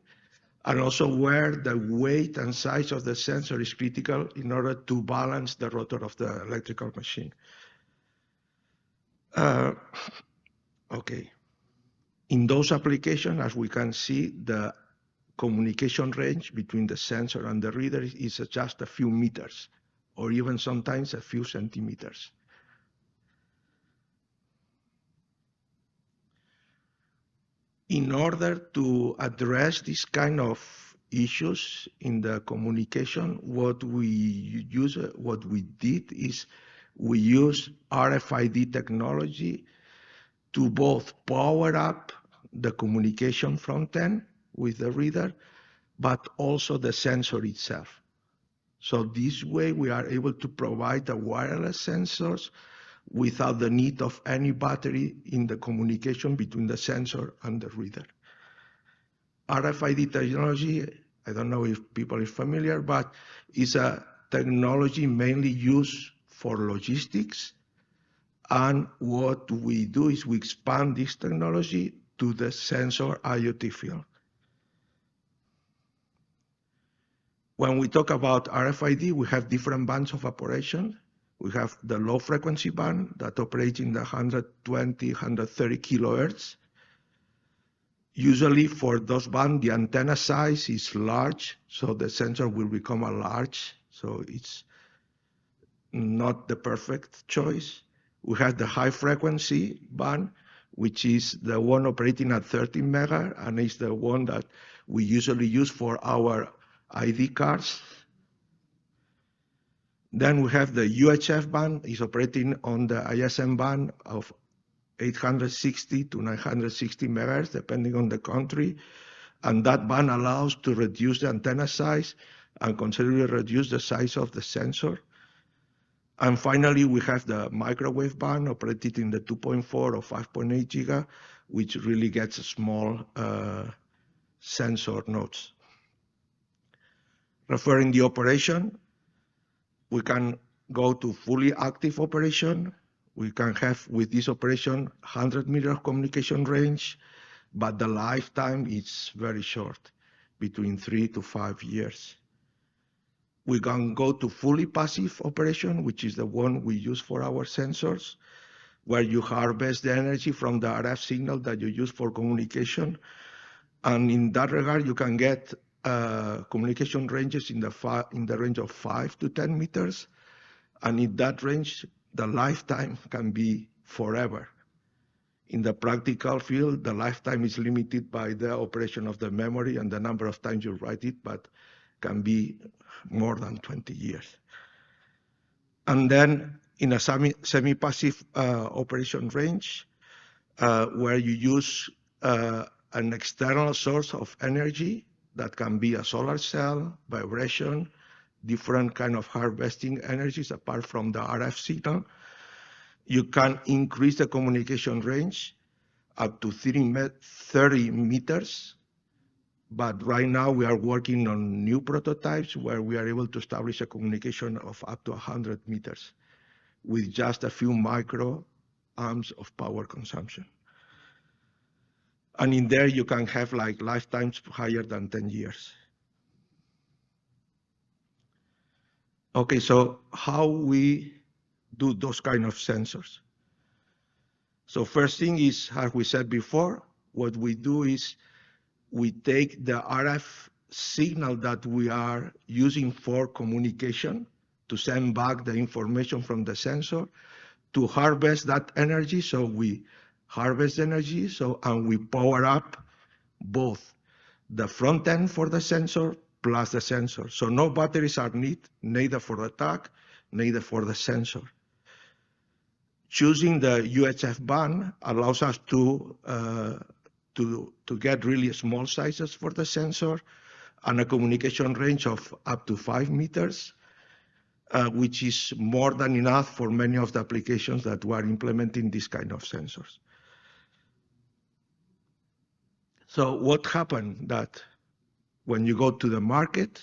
And also where the weight and size of the sensor is critical in order to balance the rotor of the electrical machine. Okay. In those applications, as we can see, the communication range between the sensor and the reader is just a few meters, or even sometimes a few centimeters. In order to address this kind of issues in the communication, what we did is we use RFID technology to both power up the communication front end with the reader, but also the sensor itself. So this way we are able to provide the wireless sensors without the need of any battery in the communication between the sensor and the reader. RFID technology, I don't know if people are familiar, but it's a technology mainly used for logistics. And what we do is we expand this technology to the sensor IoT field. When we talk about RFID, we have different bands of operation. We have the low frequency band that operates in the 120, 130 kilohertz. Usually for those bands, the antenna size is large, so the sensor will become a large, so it's not the perfect choice. We have the high frequency band, which is the one operating at 13 megahertz, and is the one that we usually use for our ID cards. Then we have the UHF band, is operating on the ISM band of 860 to 960 megahertz, depending on the country. And that band allows to reduce the antenna size and considerably reduce the size of the sensor. And finally, we have the microwave band operated in the 2.4 or 5.8 giga, which really gets small sensor nodes. Referring the operation, we can go to fully active operation. We can have, with this operation, 100 meter communication range, but the lifetime is very short, between 3 to 5 years. We can go to fully passive operation, which is the one we use for our sensors, where you harvest the energy from the RF signal that you use for communication. And in that regard, you can get communication ranges in the range of 5 to 10 meters. And in that range, the lifetime can be forever. In the practical field, the lifetime is limited by the operation of the memory and the number of times you write it, but can be more than 20 years. And then in a semi-passive operation range, where you use an external source of energy that can be a solar cell, vibration, different kind of harvesting energies apart from the RF signal, you can increase the communication range up to 30 meters. But right now we are working on new prototypes where we are able to establish a communication of up to 100 meters with just a few micro amps of power consumption. And in there you can have like lifetimes higher than 10 years. Okay, so how we do those kind of sensors? So first thing is, as we said before, what we do is we take the RF signal that we are using for communication to send back the information from the sensor to harvest that energy. So we harvest energy, and we power up both the front end for the sensor plus the sensor. So no batteries are needed, neither for the tag, neither for the sensor. Choosing the UHF band allows us to get really small sizes for the sensor and a communication range of up to 5 meters, which is more than enough for many of the applications that we are implementing these kind of sensors. So what happened that when you go to the market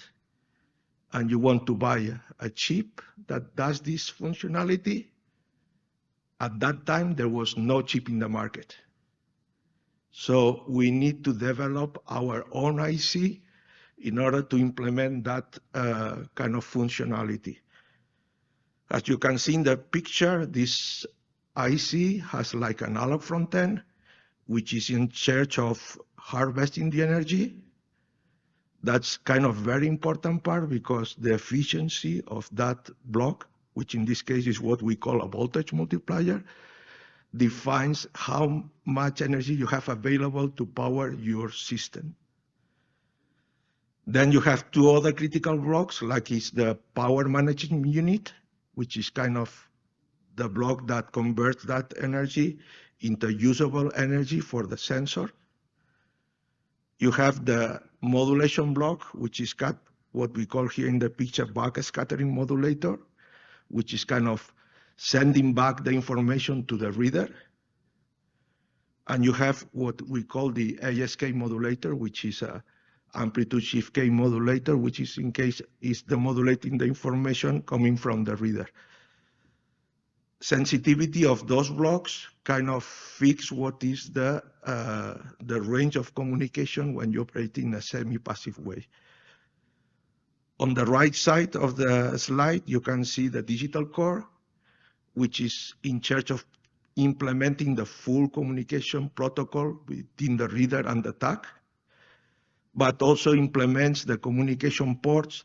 and you want to buy a chip that does this functionality, at that time there was no chip in the market. So we need to develop our own IC in order to implement that kind of functionality. As you can see in the picture, this IC has like an analog front end, which is in charge of harvesting the energy. That's kind of very important part because the efficiency of that block, which in this case is what we call a voltage multiplier, defines how much energy you have available to power your system. Then you have two other critical blocks, like is the power management unit, which is kind of the block that converts that energy into usable energy for the sensor. You have the modulation block, which is got what we call here in the picture backscattering modulator, which is kind of sending back the information to the reader. And you have what we call the ASK modulator, which is a amplitude shift K modulator, which is in case is the modulating the information coming from the reader. Sensitivity of those blocks kind of fix what is the range of communication when you operate in a semi-passive way. On the right side of the slide, you can see the digital core, which is in charge of implementing the full communication protocol between the reader and the tag, but also implements the communication ports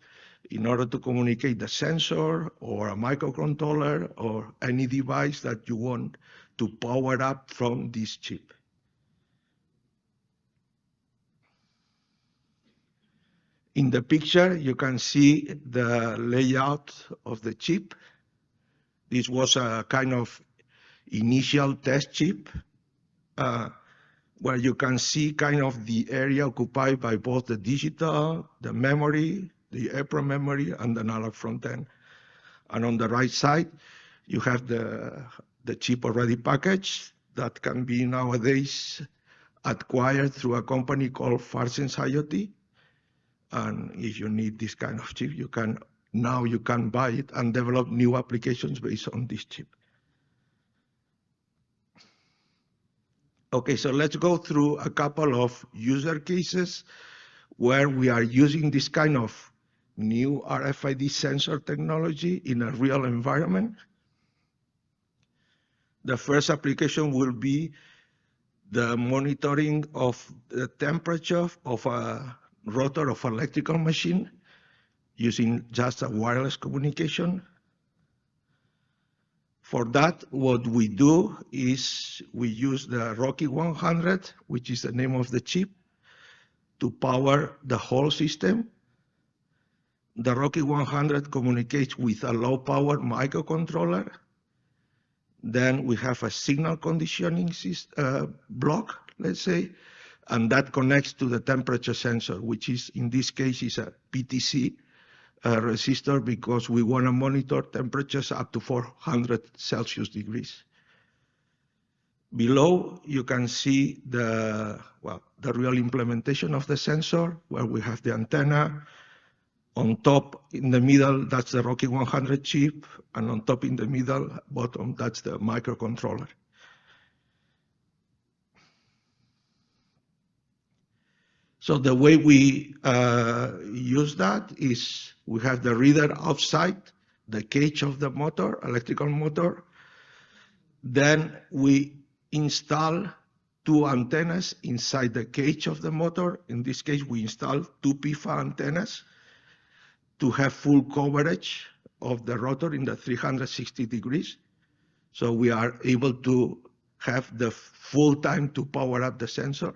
in order to communicate the sensor or a microcontroller or any device that you want to power up from this chip. In the picture, you can see the layout of the chip. This was a kind of initial test chip where you can see kind of the area occupied by both the digital, the memory, the EPROM memory, and the analog front end. And on the right side, you have the chip already packaged that can be nowadays acquired through a company called Farsense IoT. And if you need this kind of chip, you can buy it and develop new applications based on this chip. Okay, so let's go through a couple of user cases where we are using this kind of new RFID sensor technology in a real environment. The first application will be the monitoring of the temperature of a rotor of an electrical machine using just a wireless communication. For that, what we do is we use the Rocky 100, which is the name of the chip, to power the whole system. The Rocky 100 communicates with a low power microcontroller. Then we have a signal conditioning block, let's say, and that connects to the temperature sensor, which is, in this case, is a PTC resistor, because we want to monitor temperatures up to 400 Celsius degrees. Below, you can see the real implementation of the sensor, where we have the antenna. On top, in the middle, that's the Rocky 100 chip, and on top in the middle, bottom, that's the microcontroller. So the way we use that is we have the reader outside the cage of the motor, electrical motor. Then we install two antennas inside the cage of the motor. In this case, we install two PIFA antennas to have full coverage of the rotor in the 360 degrees. So we are able to have the full time to power up the sensor.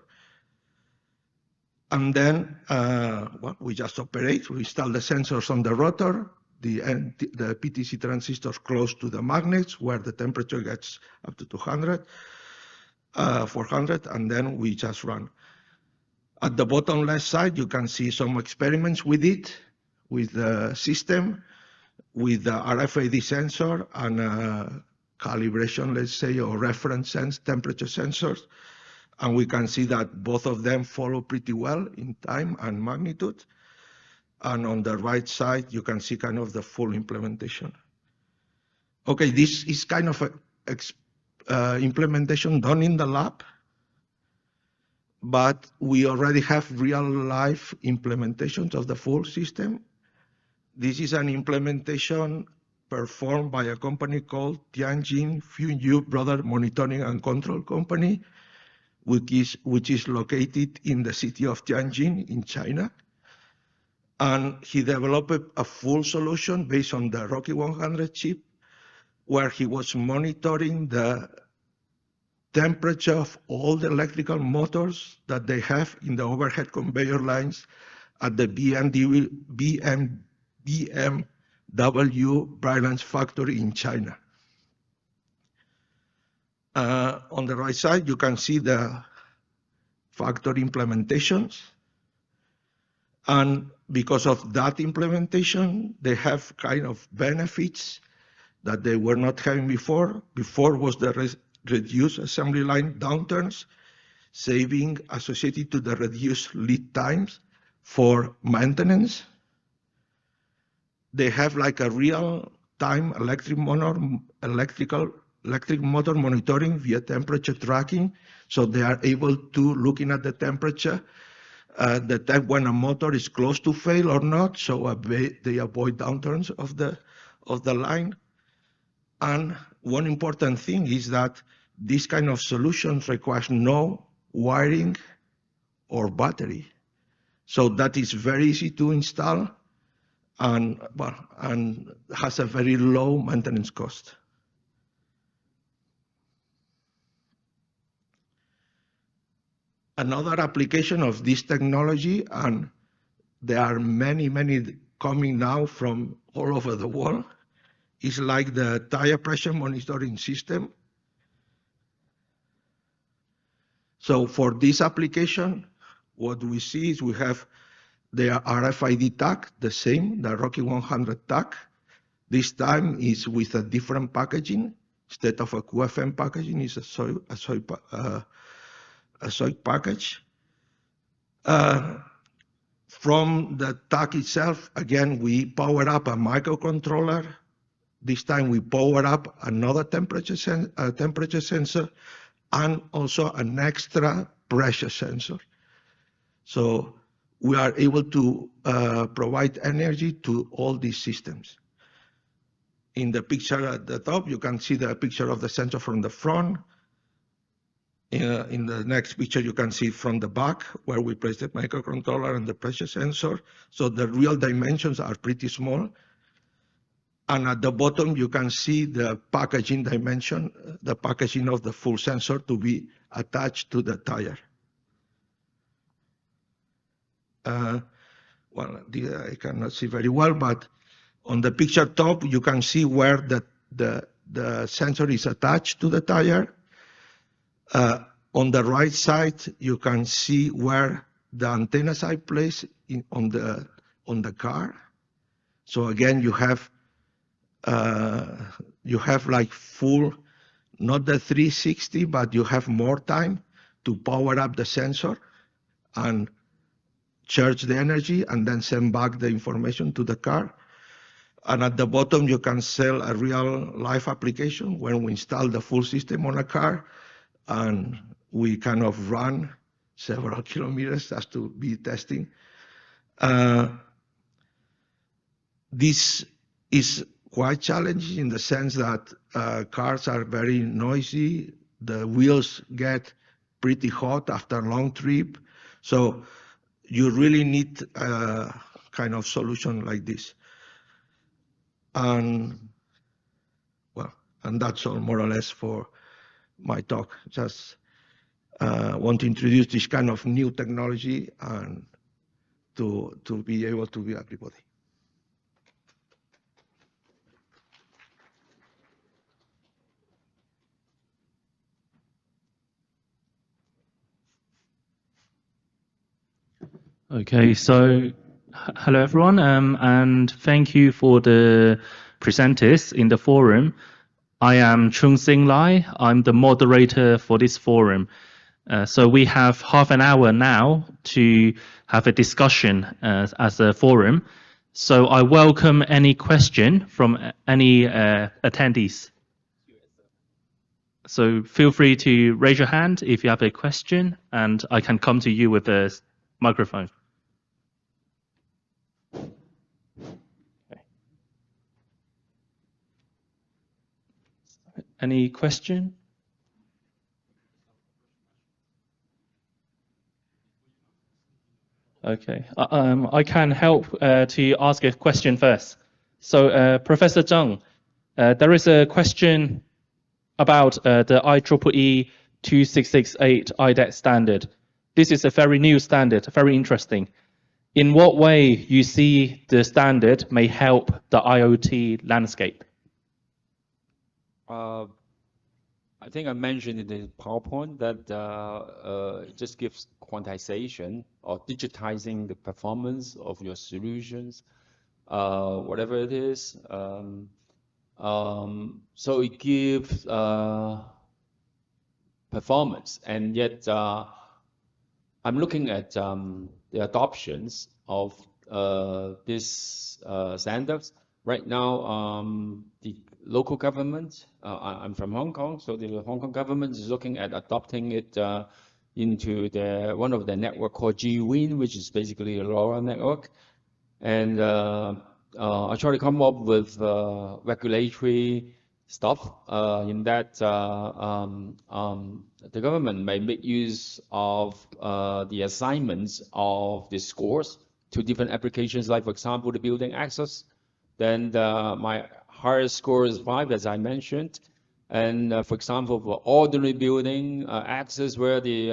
And then we just operate. We install the sensors on the rotor, the PTC transistors close to the magnets where the temperature gets up to 200, 400, and then we just run. At the bottom left side, you can see some experiments we did with the system, with the RFID sensor and calibration, let's say, or reference temperature sensors. And we can see that both of them follow pretty well in time and magnitude. And on the right side, you can see kind of the full implementation. Okay, this is kind of a implementation done in the lab, but we already have real-life implementations of the full system. This is an implementation performed by a company called Tianjin Fuyu Brother Monitoring and Control Company, which is located in the city of Tianjin in China. And he developed a full solution based on the Rocky 100 chip, where he was monitoring the temperature of all the electrical motors that they have in the overhead conveyor lines at the BMW Brunel factory in China. On the right side, you can see the factory implementations. And because of that implementation, they have kind of benefits that they were not having before. Before was the reduced assembly line downturns, saving associated to the reduced lead times for maintenance. They have like a real-time electric motor monitoring via temperature tracking, so they are able to, looking at the temperature, detect when a motor is close to fail or not, so they avoid downturns of the line. And one important thing is that this kind of solutions requires no wiring or battery, so that is very easy to install and has a very low maintenance cost. Another application of this technology, and there are many coming now from all over the world, is like the tire pressure monitoring system. So for this application, what we see is we have the RFID tag, the same, the Rocky 100 tag. This time is with a different packaging. Instead of a QFN packaging, it's a soy package. From the tag itself, again, we power up a microcontroller. This time we power up another temperature sensor and also an extra pressure sensor. So we are able to provide energy to all these systems. In the picture at the top, you can see the picture of the sensor from the front. In the next picture, you can see from the back where we place the microcontroller and the pressure sensor. So the real dimensions are pretty small. And at the bottom, you can see the packaging dimension, the packaging of the full sensor to be attached to the tire. Well, I cannot see very well, but on the picture top, you can see where the sensor is attached to the tire. On the right side, you can see where the antennas are placed on the car. So again, you have like full, not the 360, but you have more time to power up the sensor and charge the energy and then send back the information to the car. And at the bottom, you can sell a real life application when we install the full system on a car and we kind of run several kilometers just to be testing. This is quite challenging in the sense that cars are very noisy. The wheels get pretty hot after a long trip. So you really need a kind of solution like this. And well, and that's all more or less for my talk. Just want to introduce this kind of new technology and to be able to be everybody. Okay, so hello everyone, and thank you for the presenters in the forum. I am Chun Lai. I'm the moderator for this forum. So we have half an hour now to have a discussion as a forum. So I welcome any question from any attendees. So feel free to raise your hand if you have a question, and I can come to you with a microphone. Okay. Any question? Okay, I can help to ask a question first. So, Professor Zhang, there is a question about the ICCE 2668 IDEX standard. This is a very new standard, very interesting. In what way you see the standard may help the IoT landscape? I think I mentioned in the PowerPoint that it just gives quantization or digitizing the performance of your solutions, whatever it is. So it gives performance, and yet I'm looking at the adoptions of these standards. Right now, the local government, I'm from Hong Kong, so the Hong Kong government is looking at adopting it into one of the network called GWIN, which is basically a LoRa network. And I try to come up with regulatory stuff in that the government may make use of the assignments of the scores to different applications, like, for example, the building access. Then my highest score is 5, as I mentioned. And for example, for ordinary building access where the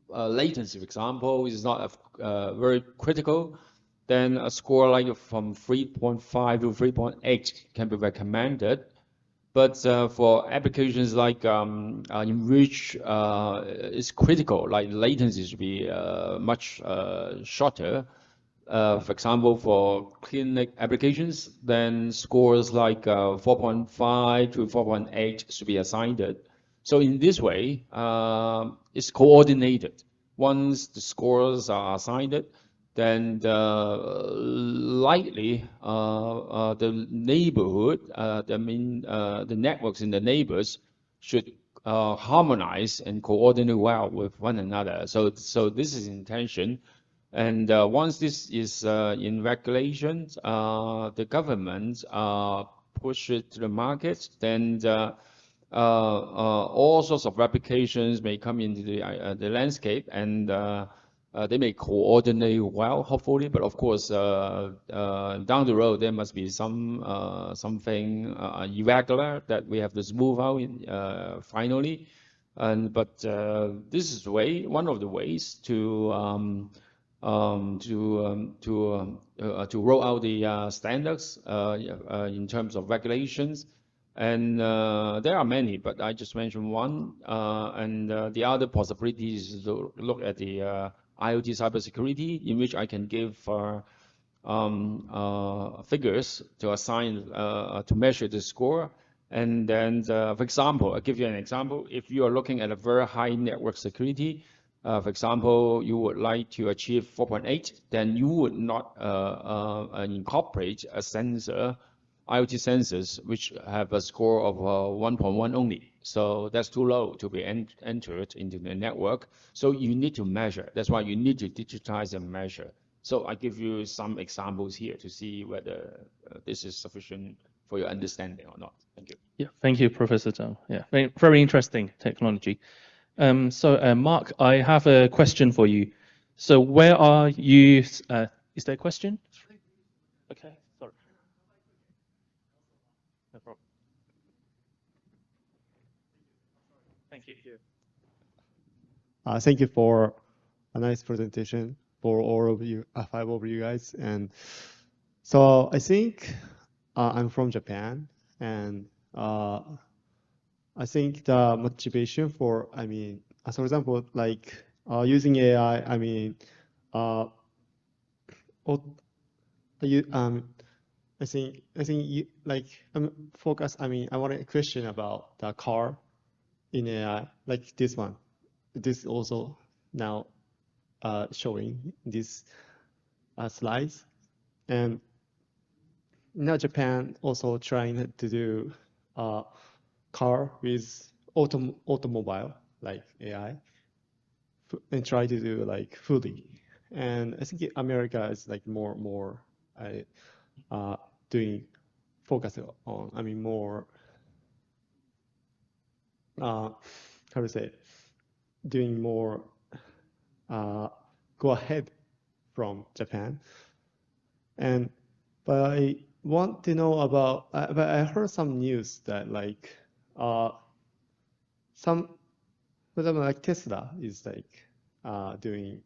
latency, for example, is not very critical, then a score like from 3.5 to 3.8 can be recommended. But for applications like in which it's critical, like latency should be much shorter. For example, for clinic applications, then scores like 4.5 to 4.8 should be assigned. So in this way, it's coordinated. Once the scores are assigned, then likely the neighborhood, the networks in the neighbors should harmonize and coordinate well with one another. So this is intention. And once this is in regulations, the government push it to the market, then all sorts of applications may come into the landscape, and they may coordinate well, hopefully. But of course, down the road, there must be something irregular that we have to smooth out finally. But this is one of the ways to roll out the standards in terms of regulations. And there are many, but I just mentioned one. And the other possibility is to look at the IoT cybersecurity, in which I can give figures to assign to measure the score. And then, for example, I'll give you an example. If you are looking at a very high network security, for example, you would like to achieve 4.8, then you would not incorporate a sensor, IoT sensors, which have a score of 1.1 only. So that's too low to be entered into the network. So you need to measure. That's why you need to digitize and measure. So I give you some examples here to see whether this is sufficient for your understanding or not. Thank you. Yeah, thank you, Professor Zhang. Yeah, very, very interesting technology. So Mark, I have a question for you. So where are you? Is there a question? Okay, sorry. No problem. Thank you. Thank you for a nice presentation for all of you, 5 of you guys. And so I think I'm from Japan, and I think the motivation for, for example, like using AI, I think you like focus. I want a question about the car in AI, like this one. This also now showing these slides, and now Japan also trying to do car with automobile like AI, and try to do like fully. And I think America is like more doing focus on more how to say it, doing more go ahead from Japan. But I want to know about, but I heard some news that like some, for example, like Tesla is like doing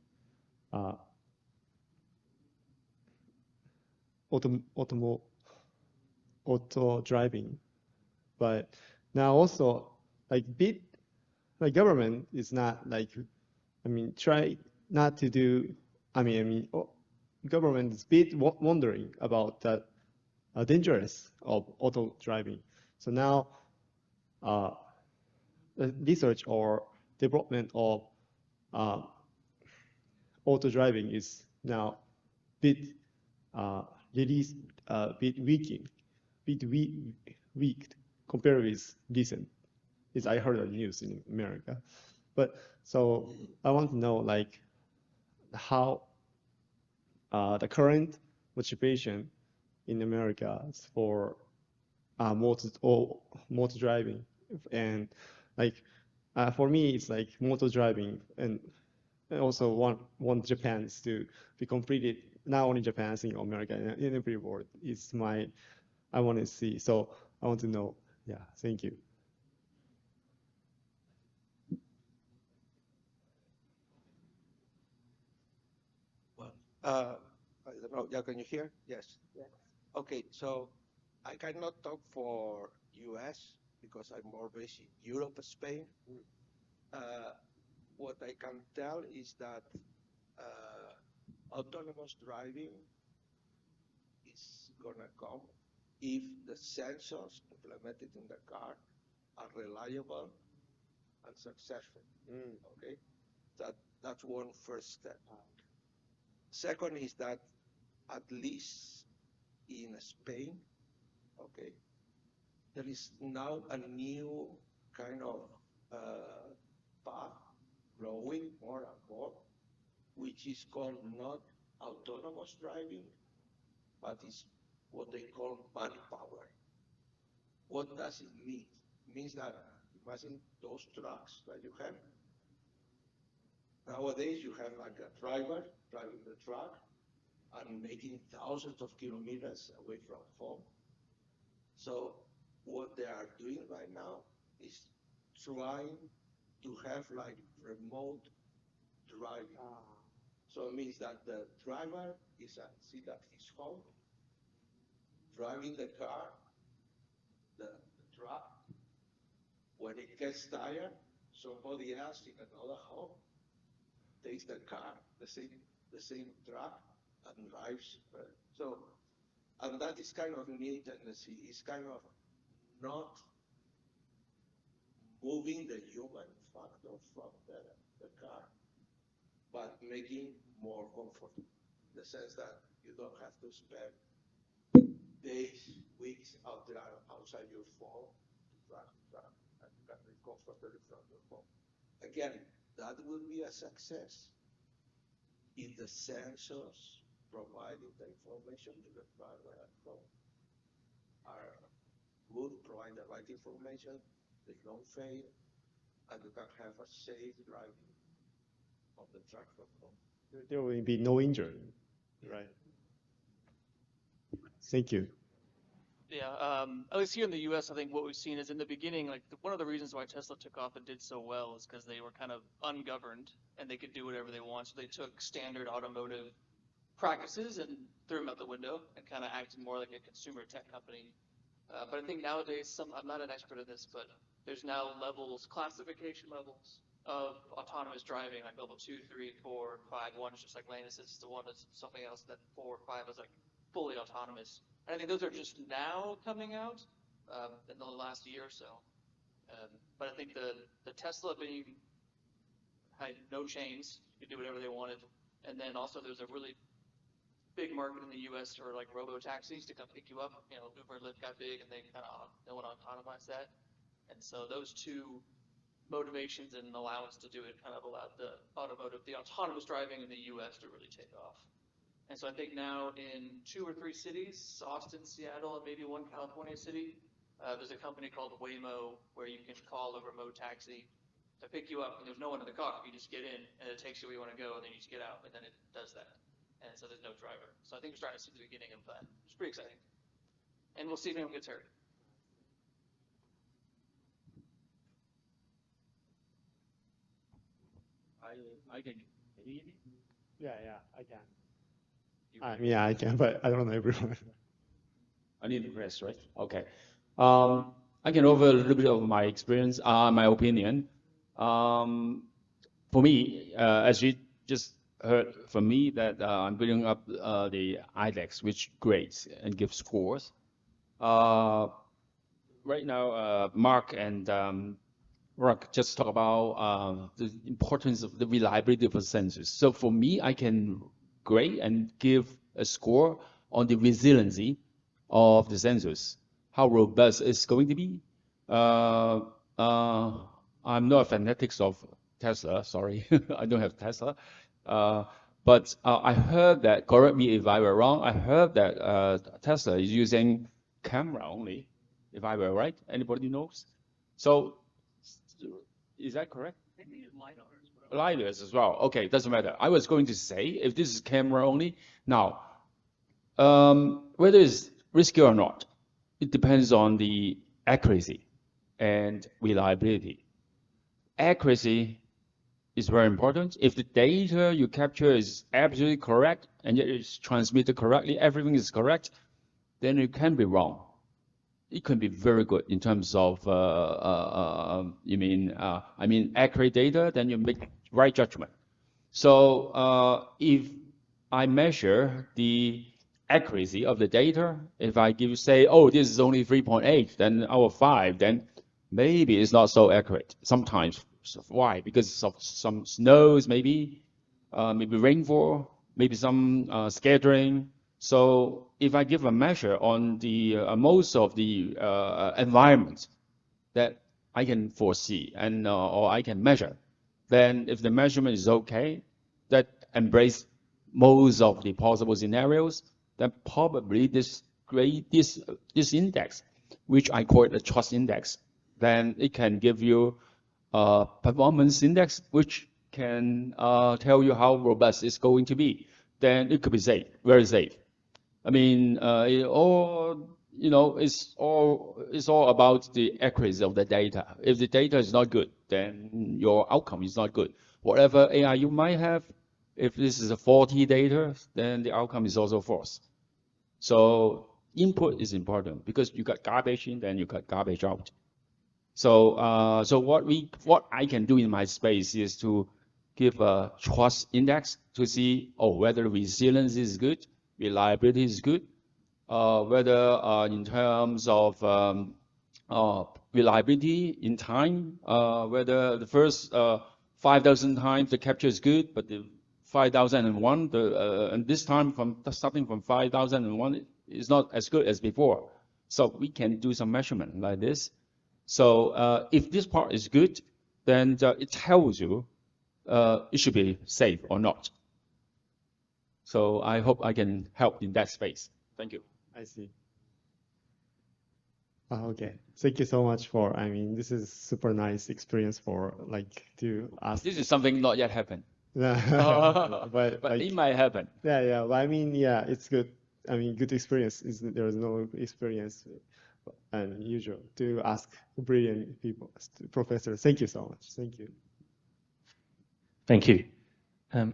auto driving, but now also like government is not like, try not to do, government is bit wondering about that dangerous of auto driving. So now research or development of auto driving is now bit released, bit weak compared with recent. Is I heard the news in America, but so I want to know like how the current motivation in America for motor driving, and like for me it's like motor driving, and also want Japan to be completed, not only Japan, I think America and in every world is I want to see. So I want to know. Yeah, thank you. I don't know. Yeah, can you hear? Yes. Yeah. Okay, so I cannot talk for US because I'm more based in Europe, Spain. What I can tell is that autonomous driving is gonna come if the sensors implemented in the car are reliable and successful. Okay, that's one first step. Second is that at least in Spain, okay, there is now a new kind of path growing more and more, which is called not autonomous driving, but it's what they call manpower. What does it mean? It means that imagine those trucks that you have. Nowadays, you have like a driver driving the truck and making thousands of kilometers away from home. So what they are doing right now is trying to have like remote driving. So it means that the driver is still at his home, driving the car, the truck. When it gets tired, somebody else in another home takes the car, the same truck, and drives. So, and that is kind of a new tendency. It's kind of not moving the human factor from the car, but making more comfortable. In the sense that you don't have to spend days, weeks out there outside your phone to drive, and you can be comfortably from your home. Again, that will be a success if the sensors providing the information to the driver at home are good, provide the right information, they don't fail, and you can have a safe driving of the truck from home. There will be no injury, right? Thank you. Yeah, at least here in the US, I think what we've seen is in the beginning, like one of the reasons why Tesla took off and did so well is because they were kind of ungoverned and they could do whatever they want. So they took standard automotive practices and threw them out the window and kind of acted more like a consumer tech company. But I think nowadays, I'm not an expert at this, but there's now levels, classification levels of autonomous driving, like level 2, 3, 4, 5. 1 is just like lane assist, 1 is something else, then 4, 5 is like fully autonomous. And I think those are just now coming out in the last year or so. But I think the Tesla being had no chains, you could do whatever they wanted. And then also there's a really big market in the US for like robo-taxis to come pick you up. You know, Uber and Lyft got big and they kind of no one autonomized that. And so those two motivations and allowance to do it kind of allowed the autonomous driving in the US to really take off. And so I think now in 2 or 3 cities, Austin, Seattle, and maybe 1 California city, there's a company called Waymo where you can call a remote taxi to pick you up and there's no one in the car. You just get in and it takes you where you want to go and then you just get out and then it does that. And so there's no driver. So I think we're starting to see the beginning of that. It's pretty exciting. And we'll see if anyone gets hurt. I can you hear me? Yeah, I can. Yeah, I can, but I don't know everyone. I need to press, right? Okay. I can offer a little bit of my experience, my opinion. For me, as you just heard from me, that I'm building up the IDEX, which grades and gives scores. Right now, Mark and Rock just talk about the importance of the reliability of the sensors. So for me, I can grade and give a score on the resiliency of the sensors, how robust it's going to be. I'm not a fanatic of Tesla, sorry, I don't have Tesla. But I heard that, correct me if I were wrong, I heard that Tesla is using camera only, if I were right. Anybody knows? So, is that correct? LiDARs as well. Okay, doesn't matter. I was going to say, if this is camera only, now, whether it's risky or not, it depends on the accuracy and reliability. Accuracy is very important. If the data you capture is absolutely correct and yet it's transmitted correctly, everything is correct, then it can be wrong. It can be very good in terms of, accurate data, then you make right judgment. So if I measure the accuracy of the data, if I give you say, oh, this is only 3.8, then out of 5, then maybe it's not so accurate sometimes. So why? Because of some snows, maybe rainfall, maybe some scattering. So if I give a measure on the most of the environment that I can foresee and or I can measure, then if the measurement is okay, that embrace most of the possible scenarios, then probably this index, which I call it a trust index, then it can give you a performance index, which can tell you how robust it's going to be. Then it could be safe, very safe. I mean, it's all about the accuracy of the data. If the data is not good, then your outcome is not good. Whatever AI you might have, if this is a faulty data, then the outcome is also false. So input is important because you got garbage in, then you got garbage out. So what I can do in my space is to give a trust index to see whether resilience is good, reliability is good, whether in terms of reliability in time, whether the first 5,000 times the capture is good, but the 5,001, and this time starting from 5,001 is not as good as before. So we can do some measurement like this. So if this part is good, then it tells you it should be safe or not. So I hope I can help in that space. Thank you. I see. Okay. Thank you so much for, this is super nice experience for to ask. This is something not yet happened. but it might happen. Yeah. But it's good. Good experience. There is no experience unusual to ask brilliant people, professors. Thank you so much. Thank you. Thank you.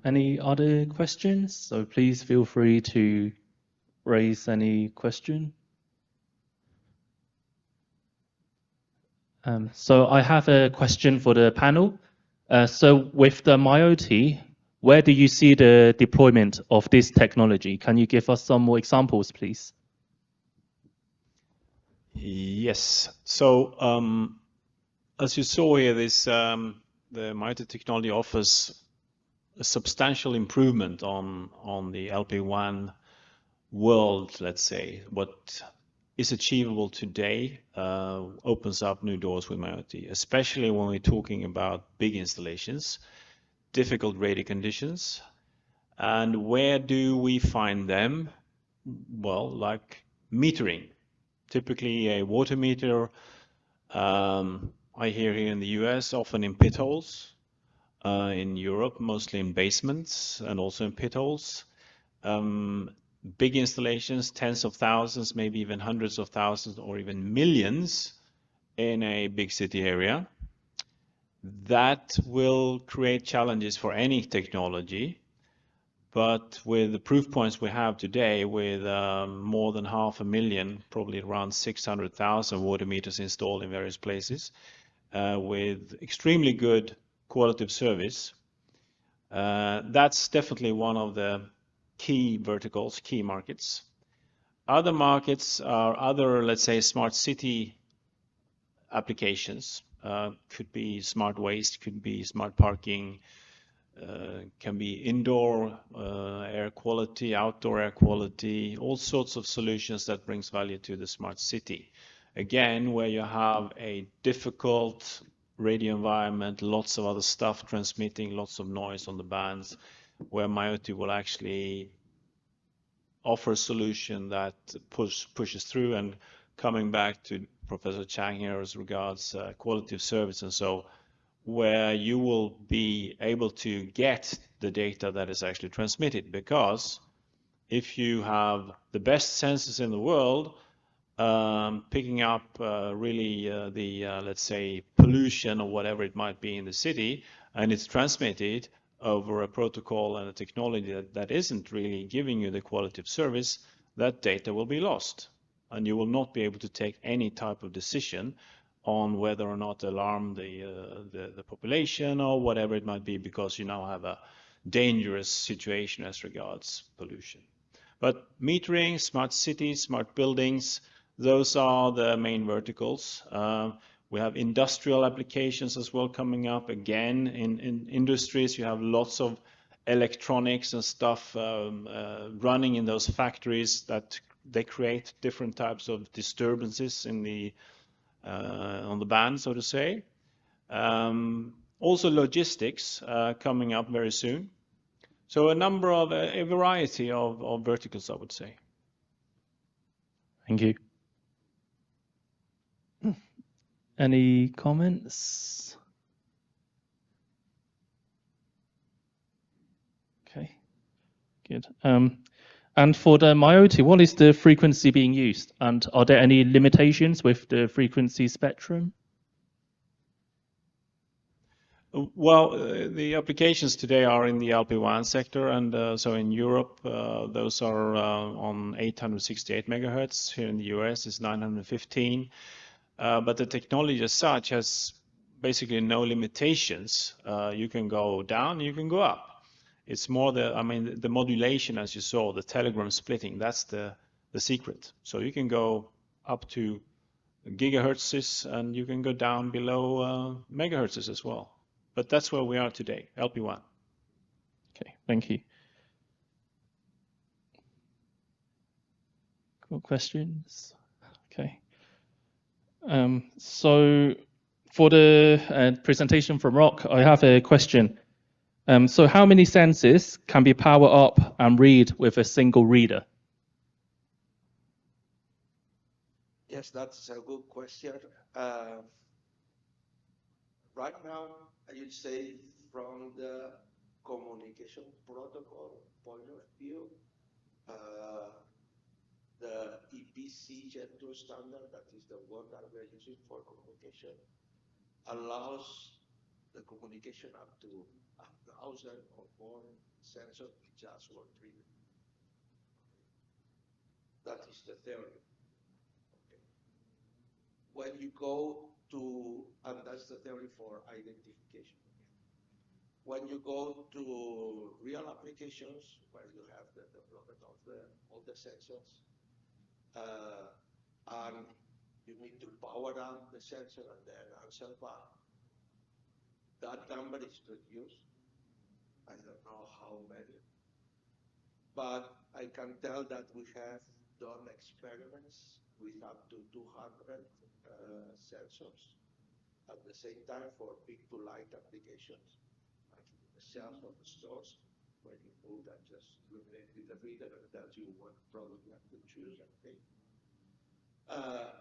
Any other questions? So please feel free to raise any question. So I have a question for the panel. So with the MyOT, where do you see the deployment of this technology? Can you give us some more examples, please? Yes. So as you saw here, this the MyOT technology offers a substantial improvement on the LP1 world, let's say. What is achievable today opens up new doors with MyOT, especially when we're talking about big installations, difficult radio conditions. And where do we find them? Well, like metering. Typically a water meter, I hear here in the US, often in pit holes. In Europe, mostly in basements and also in pit holes. Big installations, tens of thousands, maybe even hundreds of thousands or even millions in a big city area. That will create challenges for any technology. But with the proof points we have today, with more than 500,000, probably around 600,000 water meters installed in various places, with extremely good quality of service, that's definitely one of the key verticals, key markets. Other markets are other, let's say, smart city applications. Could be smart waste, could be smart parking, can be indoor air quality, outdoor air quality, all sorts of solutions that brings value to the smart city. Again, where you have a difficult radio environment, lots of other stuff transmitting, lots of noise on the bands, where MyOT will actually offer a solution that pushes through. And coming back to Professor Chang here as regards quality of service and so, where you will be able to get the data that is actually transmitted, because if you have the best sensors in the world, picking up really let's say pollution or whatever it might be in the city, and it's transmitted over a protocol and a technology that isn't really giving you the quality of service, that data will be lost. And you will not be able to take any type of decision on whether or not to alarm the population or whatever it might be, because you now have a dangerous situation as regards pollution. But metering, smart cities, smart buildings, those are the main verticals. We have industrial applications as well coming up. Again, in industries, you have lots of electronics and stuff running in those factories that they create different types of disturbances in the on the band, so to say. Also logistics coming up very soon. So a variety of verticals, I would say. Thank you. Any comments? Okay, good. And for the MIOTI, what is the frequency being used? And are there any limitations with the frequency spectrum? Well, the applications today are in the LP1 sector, and so in Europe, those are on 868 megahertz. Here in the US, it's 915. But the technology as such has basically no limitations. You can go down, you can go up. It's more the modulation, as you saw, the telegram splitting, that's the secret. So you can go up to gigahertzes and you can go down below megahertzes as well. But that's where we are today, LP1. Okay, thank you. Cool questions. Okay. So for the presentation from Rock, I have a question. So how many sensors can be powered up and read with a single reader? Yes, that's a good question. Right now, I would say from the communication protocol point of view, the ICCE2025 standard, that is the one that we're using for communication, allows the communication up to 1,000 or more sensors with just one reader. That is the theory. Okay. When you go to, and that's the theory for identification. When you go to real applications where you have the development of all the sensors, and you need to power up the sensor and then answer back, that number is reduced. I don't know how many, but I can tell that we have done experiments with up to 200 sensors at the same time for big to light applications, like in the shelves of the stores, where you move that just illuminate with the reader and tells you what product you have to choose and take.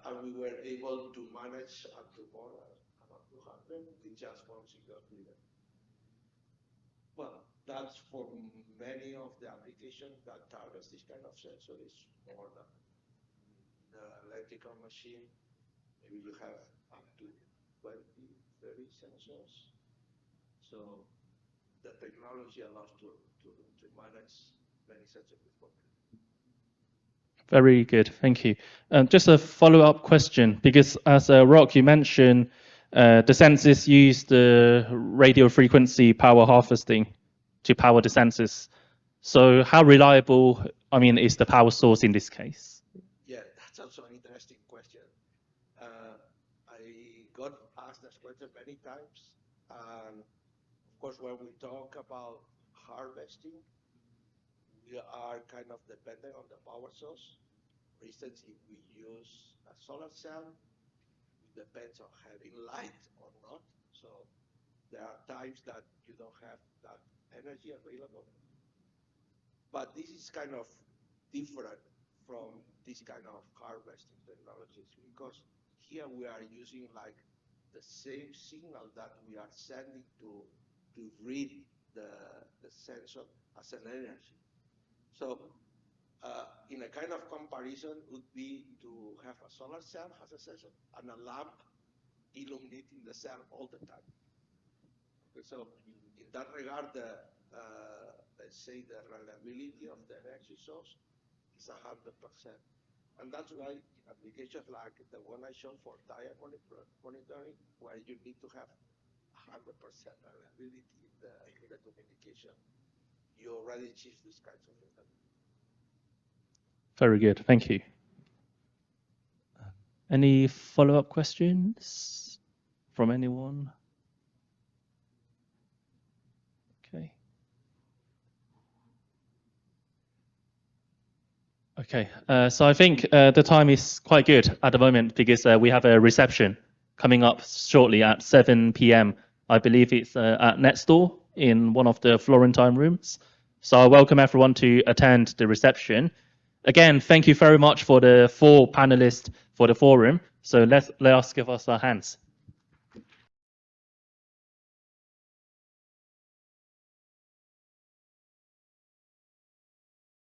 And we were able to manage up to more than about 200 with just one single reader. Well, that's for many of the applications that targets this kind of sensor is more than the electrical machine. Maybe you have up to 20, 30 sensors. So the technology allows to manage many sensors with one. Very good, thank you. Just a follow-up question, because as Rock, you mentioned the sensors use the radio frequency power harvesting to power the sensors. So how reliable, is the power source in this case? Yeah, that's also an interesting question. I got asked this question many times. And of course, when we talk about harvesting, we are kind of dependent on the power source. For instance, if we use a solar cell, it depends on having light or not. So there are times that you don't have that energy available. But this is kind of different from this kind of harvesting technologies, because here we are using like the same signal that we are sending to read the sensor as an energy. So in a kind of comparison would be to have a solar cell as a sensor and a lamp illuminating the cell all the time. So in that regard, let's say the reliability of the energy source is 100%. And that's why applications like the one I showed for tire monitoring, where you need to have 100% reliability in the communication, you already achieve these kinds of things. Very good. Thank you. Any follow-up questions from anyone? Okay. Okay, so I think the time is quite good at the moment because we have a reception coming up shortly at 7 p.m. I believe it's at Next Door in one of the Florentine rooms. So I welcome everyone to attend the reception. Again, thank you very much for the 4 panelists for the forum. So let us give us our hands.